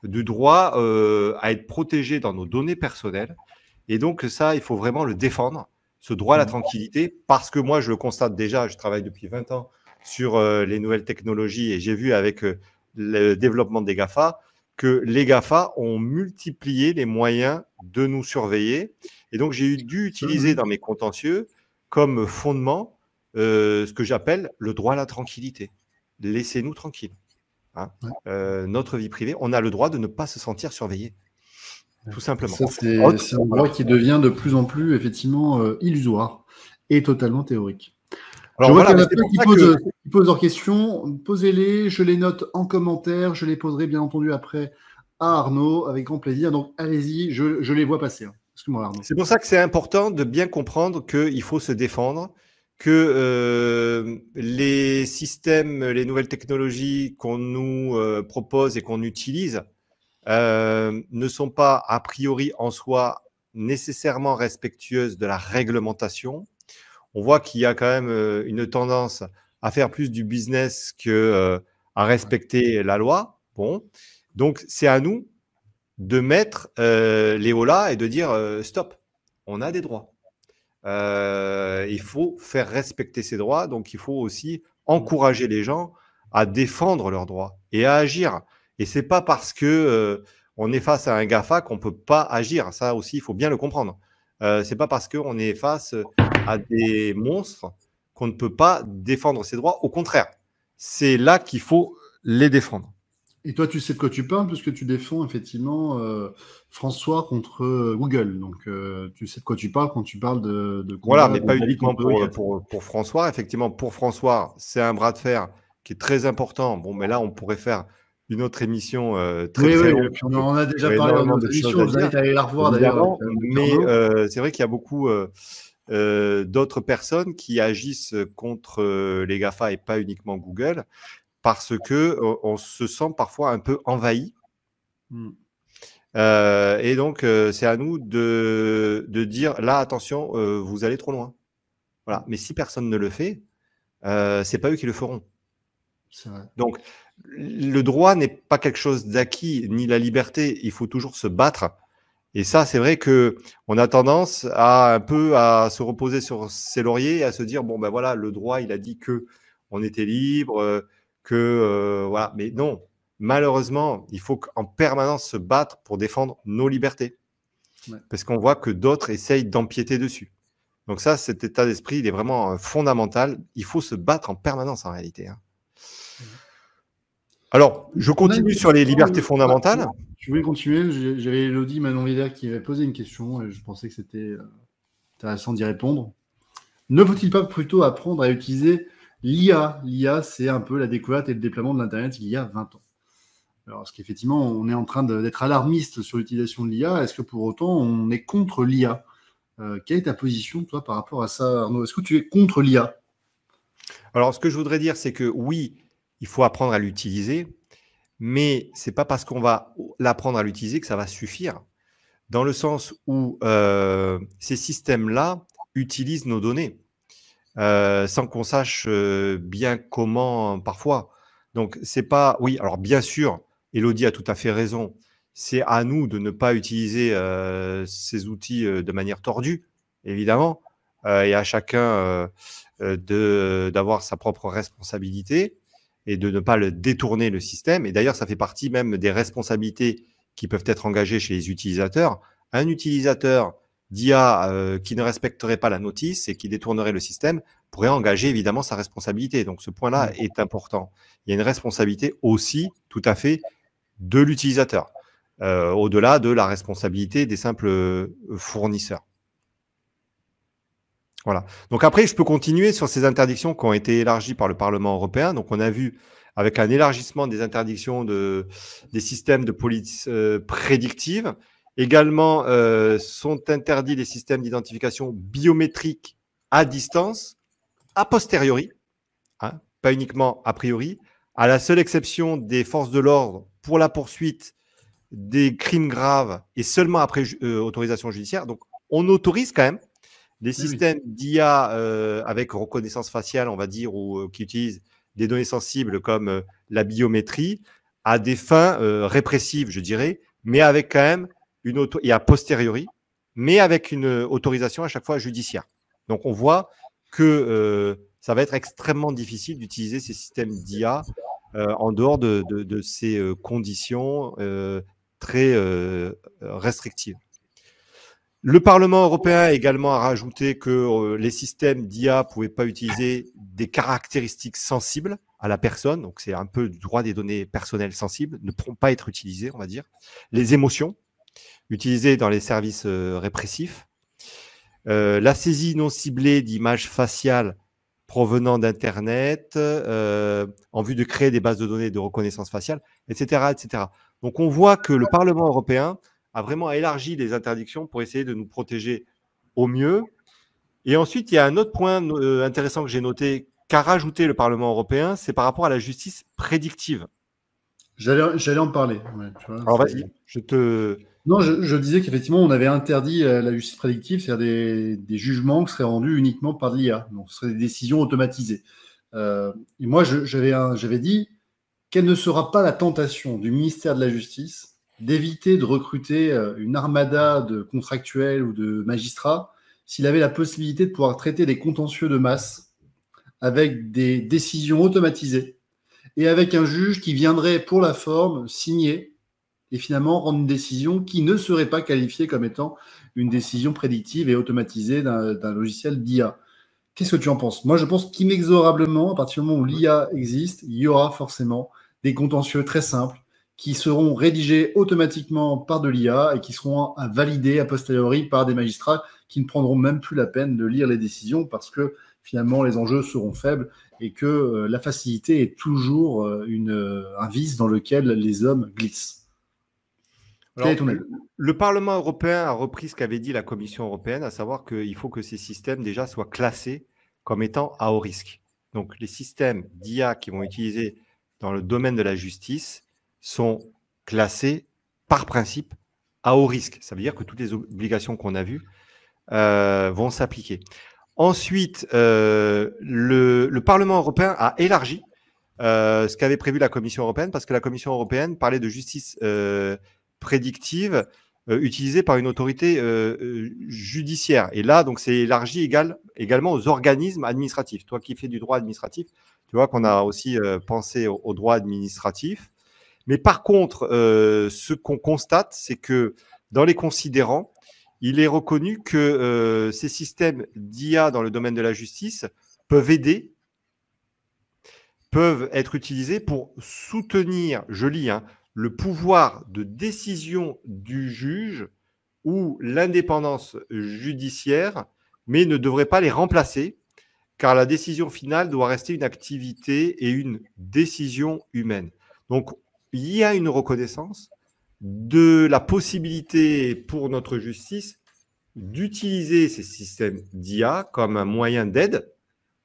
du droit à être protégé dans nos données personnelles. Et donc ça, il faut vraiment le défendre, ce droit à la tranquillité, parce que moi, je le constate déjà, je travaille depuis 20 ans sur les nouvelles technologies et j'ai vu avec le développement des GAFA que les GAFA ont multiplié les moyens de nous surveiller. Et donc, j'ai dû utiliser dans mes contentieux comme fondement ce que j'appelle le droit à la tranquillité. Laissez-nous tranquilles. hein, notre vie privée, on a le droit de ne pas se sentir surveillé, tout simplement. Ça, c'est un droit qui devient de plus en plus, effectivement, illusoire et totalement théorique. Alors, je vois voilà, qu'il y en a plein qui posent leurs questions. Posez-les, je les note en commentaire. Je les poserai bien entendu après à Arnaud avec grand plaisir. Donc allez-y, je les vois passer. Excuse-moi Arnaud. C'est pour ça que c'est important de bien comprendre qu'il faut se défendre, que les systèmes, les nouvelles technologies qu'on nous propose et qu'on utilise ne sont pas a priori en soi nécessairement respectueuses de la réglementation. On voit qu'il y a quand même une tendance à faire plus du business que à respecter la loi. Bon, donc c'est à nous de mettre les holà et de dire stop, on a des droits. Il faut faire respecter ces droits, donc il faut aussi encourager les gens à défendre leurs droits et à agir. Et c'est pas parce que on est face à un GAFA qu'on peut pas agir. Ça aussi, il faut bien le comprendre. C'est pas parce qu'on est face à des monstres qu'on ne peut pas défendre ses droits. Au contraire, c'est là qu'il faut les défendre. Et toi, tu sais de quoi tu parles, puisque tu défends effectivement François contre Google. Donc, tu sais de quoi tu parles quand tu parles de Voilà, combat, mais pas de uniquement contre pour François. Effectivement, pour François, c'est un bras de fer qui est très important. Bon, mais là, on pourrait faire une autre émission très, Oui, très oui, longue. puis on en a déjà Il y aurait parlé dans énormément nos de choses émissions. à Je vous dire, invite à aller la revoir d'ailleurs. évidemment. Mais Arnaud. c'est vrai qu'il y a beaucoup d'autres personnes qui agissent contre les GAFA et pas uniquement Google, parce que on se sent parfois un peu envahi. Et donc, c'est à nous de dire, là, attention, vous allez trop loin. Voilà. Mais si personne ne le fait, c'est pas eux qui le feront. C'est vrai. Donc, le droit n'est pas quelque chose d'acquis, ni la liberté. Il faut toujours se battre. Et ça, c'est vrai que on a tendance à un peu à se reposer sur ses lauriers et à se dire bon ben voilà, le droit, il a dit que on était libre, que voilà. Mais non, malheureusement, il faut en permanence se battre pour défendre nos libertés, parce qu'on voit que d'autres essayent d'empiéter dessus. Donc ça, cet état d'esprit, il est vraiment fondamental. Il faut se battre en permanence en réalité. Hein. Alors, je continue sur les libertés fondamentales. Je voulais continuer. J'avais Elodie Manon-Villers qui avait posé une question et je pensais que c'était intéressant d'y répondre. Ne faut-il pas plutôt apprendre à utiliser l'IA? L'IA, c'est un peu la découverte et le déploiement de l'Internet il y a 20 ans. Alors, est-ce qu'effectivement, on est en train d'être alarmiste sur l'utilisation de l'IA? Est-ce que pour autant, on est contre l'IA? Quelle est ta position, toi, par rapport à ça, Arnaud? Est-ce que tu es contre l'IA? Alors, ce que je voudrais dire, c'est que oui, il faut apprendre à l'utiliser, mais ce n'est pas parce qu'on va l'apprendre à l'utiliser que ça va suffire, dans le sens où ces systèmes-là utilisent nos données sans qu'on sache bien comment parfois. Donc, c'est pas… Oui, alors bien sûr, Elodie a tout à fait raison, c'est à nous de ne pas utiliser ces outils de manière tordue, évidemment, et à chacun d'avoir sa propre responsabilité et de ne pas le détourner le système. Et d'ailleurs, ça fait partie même des responsabilités qui peuvent être engagées chez les utilisateurs. Un utilisateur d'IA qui ne respecterait pas la notice et qui détournerait le système pourrait engager évidemment sa responsabilité. Donc ce point-là est important. Il y a une responsabilité aussi tout à fait de l'utilisateur, au-delà de la responsabilité des simples fournisseurs. Voilà. Donc après, je peux continuer sur ces interdictions qui ont été élargies par le Parlement européen. Donc on a vu avec un élargissement des interdictions des systèmes de police prédictive. Également, sont interdits les systèmes d'identification biométrique à distance, a posteriori, hein, pas uniquement a priori, à la seule exception des forces de l'ordre pour la poursuite des crimes graves et seulement après autorisation judiciaire. Donc on autorise quand même les systèmes d'IA avec reconnaissance faciale, on va dire, ou qui utilisent des données sensibles comme la biométrie, à des fins répressives, je dirais, mais avec quand même et a posteriori, mais avec une autorisation à chaque fois judiciaire. Donc on voit que ça va être extrêmement difficile d'utiliser ces systèmes d'IA en dehors de ces conditions très restrictives. Le Parlement européen également a rajouté que les systèmes d'IA ne pouvaient pas utiliser des caractéristiques sensibles à la personne, donc c'est un peu du droit des données personnelles sensibles, ne pourront pas être utilisées, on va dire. Les émotions, utilisées dans les services répressifs. La saisie non ciblée d'images faciales provenant d'Internet en vue de créer des bases de données de reconnaissance faciale, etc., etc. Donc, on voit que le Parlement européen a vraiment élargi les interdictions pour essayer de nous protéger au mieux. Et ensuite, il y a un autre point intéressant que j'ai noté qu'a rajouté le Parlement européen, c'est par rapport à la justice prédictive. J'allais en parler. Ouais, tu vois, Alors, vas-y, je te... Non, je disais qu'effectivement, on avait interdit la justice prédictive, c'est-à-dire des jugements qui seraient rendus uniquement par l'IA. Donc, ce seraient des décisions automatisées. Et moi, j'avais dit, quelle ne sera pas la tentation du ministère de la Justice d'éviter de recruter une armada de contractuels ou de magistrats s'il avait la possibilité de pouvoir traiter des contentieux de masse avec des décisions automatisées et avec un juge qui viendrait pour la forme signer et finalement rendre une décision qui ne serait pas qualifiée comme étant une décision prédictive et automatisée d'un logiciel d'IA. Qu'est-ce que tu en penses? Moi, je pense qu'inexorablement, à partir du moment où l'IA existe, il y aura forcément des contentieux très simples qui seront rédigés automatiquement par de l'IA et qui seront validés a posteriori par des magistrats qui ne prendront même plus la peine de lire les décisions parce que finalement les enjeux seront faibles et que la facilité est toujours un vice dans lequel les hommes glissent. Alors, le Parlement européen a repris ce qu'avait dit la Commission européenne, à savoir qu'il faut que ces systèmes déjà soient classés comme étant à haut risque. Donc, les systèmes d'IA qui vont utiliser dans le domaine de la justice sont classés par principe à haut risque. Ça veut dire que toutes les obligations qu'on a vues vont s'appliquer. Ensuite, le Parlement européen a élargi ce qu'avait prévu la Commission européenne parce que la Commission européenne parlait de justice prédictive utilisée par une autorité judiciaire. Et là, donc, c'est élargi également aux organismes administratifs. Toi qui fais du droit administratif, tu vois qu'on a aussi pensé au droit administratif. Mais par contre, ce qu'on constate, c'est que dans les considérants, il est reconnu que ces systèmes d'IA dans le domaine de la justice peuvent être utilisés pour soutenir, je lis, le pouvoir de décision du juge ou l'indépendance judiciaire, mais ne devrait pas les remplacer, car la décision finale doit rester une activité et une décision humaine. Donc, il y a une reconnaissance de la possibilité pour notre justice d'utiliser ces systèmes d'IA comme un moyen d'aide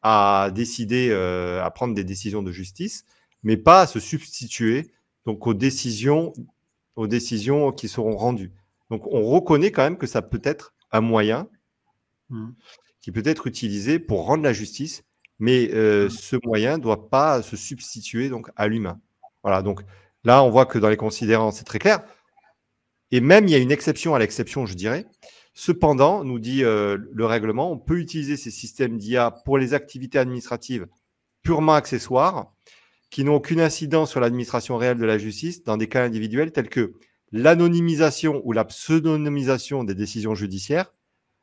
à décider, à prendre des décisions de justice, mais pas à se substituer donc aux décisions qui seront rendues. Donc, on reconnaît quand même que ça peut être un moyen qui peut être utilisé pour rendre la justice, mais ce moyen ne doit pas se substituer donc à l'humain. Voilà, donc là, on voit que dans les considérants, c'est très clair. Et même, il y a une exception à l'exception, je dirais. Cependant, nous dit le règlement, on peut utiliser ces systèmes d'IA pour les activités administratives purement accessoires qui n'ont aucune incidence sur l'administration réelle de la justice dans des cas individuels tels que l'anonymisation ou la pseudonymisation des décisions judiciaires.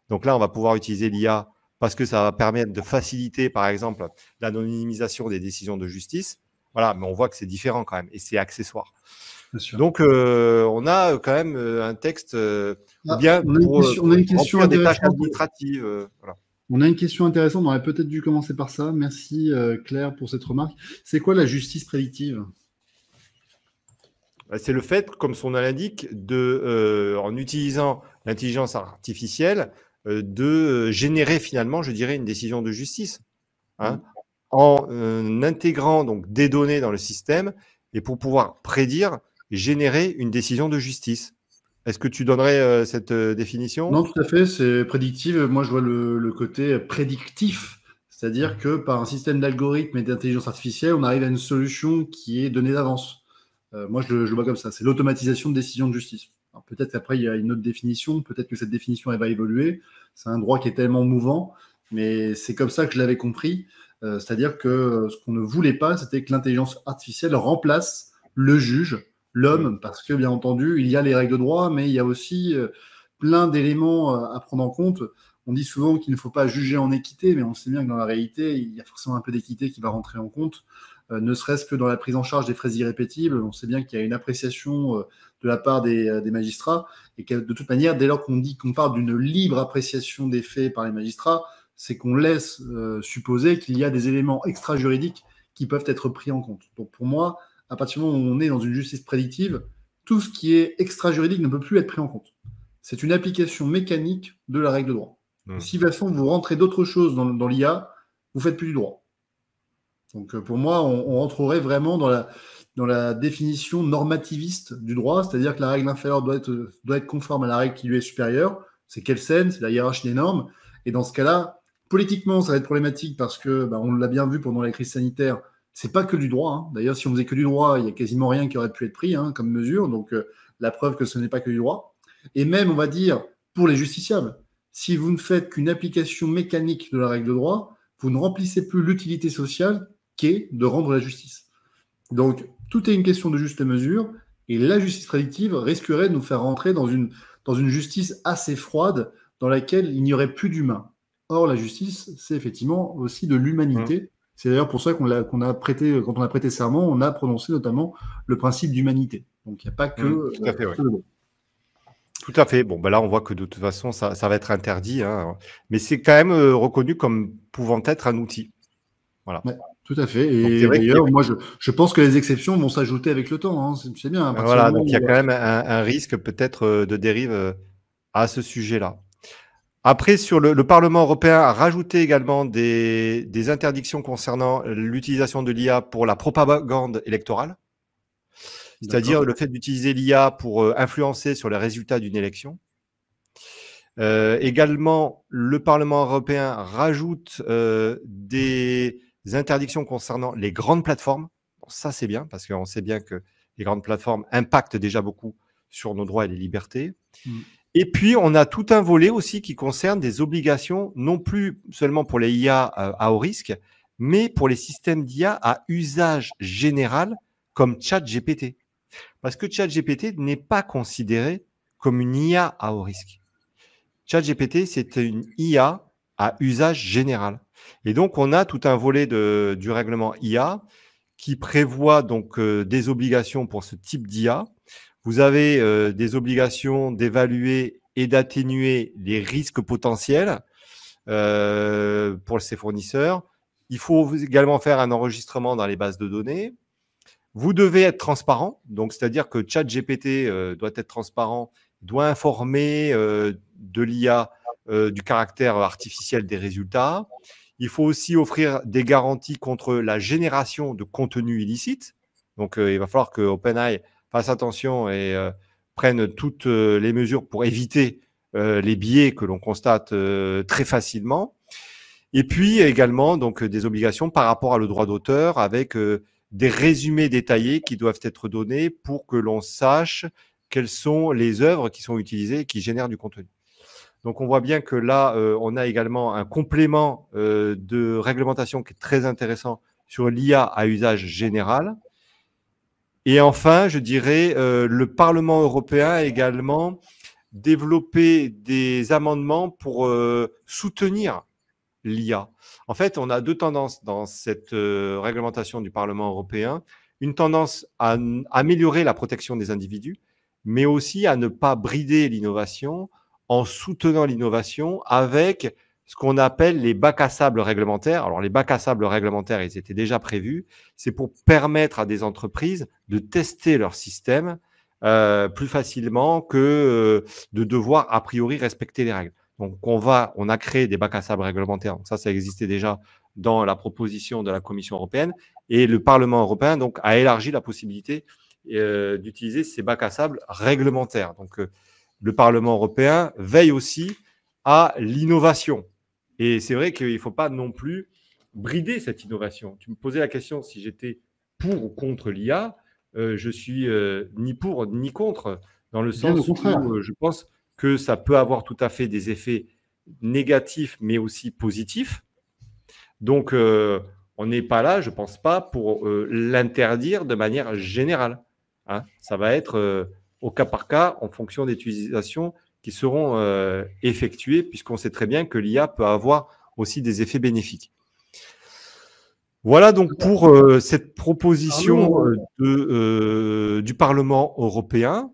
Donc là, on va pouvoir utiliser l'IA parce que ça va permettre de faciliter, par exemple, l'anonymisation des décisions de justice. Voilà, mais on voit que c'est différent quand même et c'est accessoire. Donc, on a quand même un texte bien pour remplir des tâches administratives. Voilà. On a une question intéressante, on aurait peut-être dû commencer par ça. Merci Claire pour cette remarque. C'est quoi la justice prédictive? C'est le fait, comme son nom l'indique, en utilisant l'intelligence artificielle, de générer finalement, je dirais, une décision de justice, en intégrant donc des données dans le système et pour pouvoir prédire, générer une décision de justice. Est-ce que tu donnerais cette définition? Non, tout à fait, c'est prédictive. Moi, je vois le côté prédictif, c'est-à-dire que par un système d'algorithme et d'intelligence artificielle, on arrive à une solution qui est donnée d'avance. Moi, je le vois comme ça. C'est l'automatisation de décisions de justice. Alors, peut-être qu'après, il y a une autre définition. Peut-être que cette définition, elle va évoluer. C'est un droit qui est tellement mouvant, mais c'est comme ça que je l'avais compris. C'est-à-dire que ce qu'on ne voulait pas, c'était que l'intelligence artificielle remplace le juge, l'homme, parce que, bien entendu, il y a les règles de droit, mais il y a aussi plein d'éléments à prendre en compte. On dit souvent qu'il ne faut pas juger en équité, mais on sait bien que dans la réalité, il y a forcément un peu d'équité qui va rentrer en compte. ne serait-ce que dans la prise en charge des frais irrépétibles. On sait bien qu'il y a une appréciation de la part des magistrats et que de toute manière, dès lors qu'on dit qu'on parle d'une libre appréciation des faits par les magistrats, c'est qu'on laisse supposer qu'il y a des éléments extra-juridiques qui peuvent être pris en compte. Donc pour moi, à partir du moment où on est dans une justice prédictive, tout ce qui est extra-juridique ne peut plus être pris en compte. C'est une application mécanique de la règle de droit. Si de toute façon vous rentrez d'autres choses dans l'IA, vous ne faites plus du droit. Donc pour moi, on rentrerait vraiment dans la définition normativiste du droit, c'est-à-dire que la règle inférieure doit être conforme à la règle qui lui est supérieure. C'est Kelsen, c'est la hiérarchie des normes. Et dans ce cas-là, politiquement, ça va être problématique parce que, on l'a bien vu pendant la crise sanitaire, c'est pas que du droit. Hein. D'ailleurs, si on faisait que du droit, il y a quasiment rien qui aurait pu être pris comme mesure. Donc la preuve que ce n'est pas que du droit. Et même, on va dire, pour les justiciables, si vous ne faites qu'une application mécanique de la règle de droit, vous ne remplissez plus l'utilité sociale qu'est de rendre la justice. Donc, tout est une question de juste mesure, et la justice prédictive risquerait de nous faire rentrer dans une justice assez froide, dans laquelle il n'y aurait plus d'humain. Or, la justice, c'est effectivement aussi de l'humanité. C'est d'ailleurs pour ça quand on a prêté serment, on a prononcé notamment le principe d'humanité. Donc, il n'y a pas que tout à fait, le droit. Tout à fait. Bon, là, on voit que de toute façon, ça va être interdit. Hein. Mais c'est quand même reconnu comme pouvant être un outil. Voilà. Ouais, tout à fait. Et d'ailleurs, moi, je pense que les exceptions vont s'ajouter avec le temps. Hein. C'est bien. Voilà, donc il y a quand même un risque peut-être de dérive à ce sujet-là. Après, sur le Parlement européen a rajouté également des interdictions concernant l'utilisation de l'IA pour la propagande électorale. C'est-à-dire le fait d'utiliser l'IA pour influencer sur les résultats d'une élection. Également, le Parlement européen rajoute des interdictions concernant les grandes plateformes. Bon, ça, c'est bien, parce qu'on sait bien que les grandes plateformes impactent déjà beaucoup sur nos droits et les libertés. Et puis, on a tout un volet aussi qui concerne des obligations, non plus seulement pour les IA à haut risque, mais pour les systèmes d'IA à usage général, comme ChatGPT. Parce que ChatGPT n'est pas considéré comme une IA à haut risque. ChatGPT, c'est une IA à usage général. Et donc, on a tout un volet du règlement IA qui prévoit donc des obligations pour ce type d'IA. Vous avez des obligations d'évaluer et d'atténuer les risques potentiels pour ces fournisseurs. Il faut également faire un enregistrement dans les bases de données. Vous devez être transparent, donc c'est-à-dire que ChatGPT doit être transparent, doit informer de l'IA du caractère artificiel des résultats. Il faut aussi offrir des garanties contre la génération de contenu illicite. Donc, il va falloir que OpenAI fasse attention et prenne toutes les mesures pour éviter les biais que l'on constate très facilement. Et puis également donc des obligations par rapport à le droit d'auteur avec des résumés détaillés qui doivent être donnés pour que l'on sache quelles sont les œuvres qui sont utilisées et qui génèrent du contenu. Donc, on voit bien que là, on a également un complément de réglementation qui est très intéressant sur l'IA à usage général. Et enfin, je dirais, le Parlement européen a également développé des amendements pour soutenir l'IA. En fait, on a deux tendances dans cette réglementation du Parlement européen. Une tendance à améliorer la protection des individus, mais aussi à ne pas brider l'innovation en soutenant l'innovation avec ce qu'on appelle les bacs à sable réglementaires. Alors, les bacs à sable réglementaires, ils étaient déjà prévus. C'est pour permettre à des entreprises de tester leur système plus facilement que de devoir, a priori, respecter les règles. Donc, on a créé des bacs à sable réglementaires. Donc, ça existait déjà dans la proposition de la Commission européenne. Et le Parlement européen donc, a élargi la possibilité d'utiliser ces bacs à sable réglementaires. Donc, le Parlement européen veille aussi à l'innovation. Et c'est vrai qu'il ne faut pas non plus brider cette innovation. Tu me posais la question si j'étais pour ou contre l'IA. Je suis ni pour ni contre, dans le sens où je pense que ça peut avoir tout à fait des effets négatifs, mais aussi positifs. Donc, on n'est pas là, je ne pense pas, pour l'interdire de manière générale. Hein. Ça va être au cas par cas, en fonction des utilisations qui seront effectuées, puisqu'on sait très bien que l'IA peut avoir aussi des effets bénéfiques. Voilà donc pour cette proposition du Parlement européen.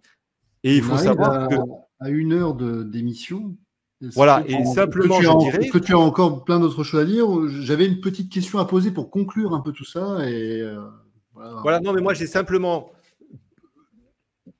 Et il On faut arrive savoir que... à 1 heure d'émission. Voilà, et simplement, je dirais... Est-ce que tu as encore plein d'autres choses à dire? J'avais une petite question à poser pour conclure un peu tout ça. Et, voilà, non, mais moi, j'ai simplement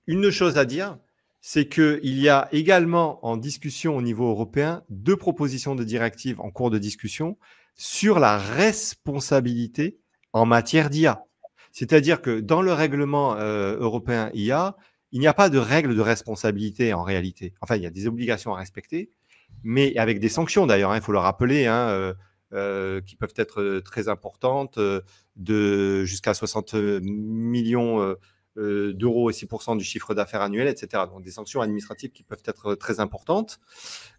une chose à dire, c'est qu'il y a également en discussion au niveau européen 2 propositions de directives en cours de discussion sur la responsabilité en matière d'IA. C'est-à-dire que dans le règlement européen IA, il n'y a pas de règle de responsabilité en réalité. Enfin, il y a des obligations à respecter, mais avec des sanctions d'ailleurs, il faut le rappeler, qui peuvent être très importantes, de jusqu'à 60 millions d'euros et 6% du chiffre d'affaires annuel, etc. Donc des sanctions administratives qui peuvent être très importantes.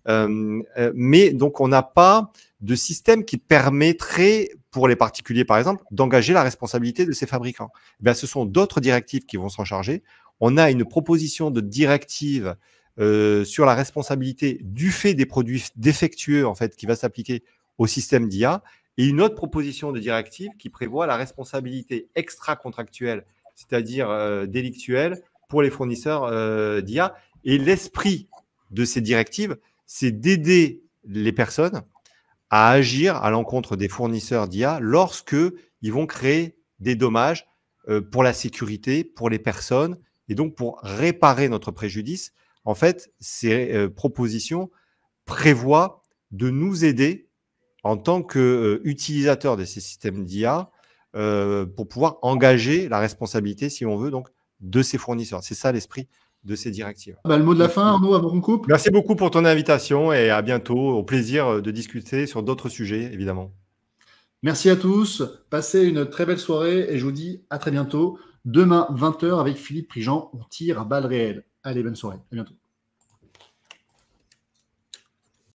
Mais donc on n'a pas de système qui permettrait, pour les particuliers par exemple, d'engager la responsabilité de ces fabricants. Eh bien, ce sont d'autres directives qui vont s'en charger. On a une proposition de directive sur la responsabilité du fait des produits défectueux en fait, qui va s'appliquer au système d'IA, et une autre proposition de directive qui prévoit la responsabilité extra-contractuelle, c'est-à-dire délictuelle, pour les fournisseurs d'IA. Et l'esprit de ces directives, c'est d'aider les personnes à agir à l'encontre des fournisseurs d'IA lorsque ils vont créer des dommages pour la sécurité, pour les personnes, et donc pour réparer notre préjudice. En fait, ces propositions prévoient de nous aider en tant qu'utilisateurs de ces systèmes d'IA pour pouvoir engager la responsabilité, si on veut, donc, de ces fournisseurs. C'est ça l'esprit de ces directives. le mot de la fin, Arnaud, avant qu'on coupe. Merci beaucoup pour ton invitation et à bientôt. Au plaisir de discuter sur d'autres sujets, évidemment. Merci à tous. Passez une très belle soirée et je vous dis à très bientôt. Demain, 20 h avec Philippe Prigent, on tire à balles réelles. Allez, bonne soirée. À bientôt.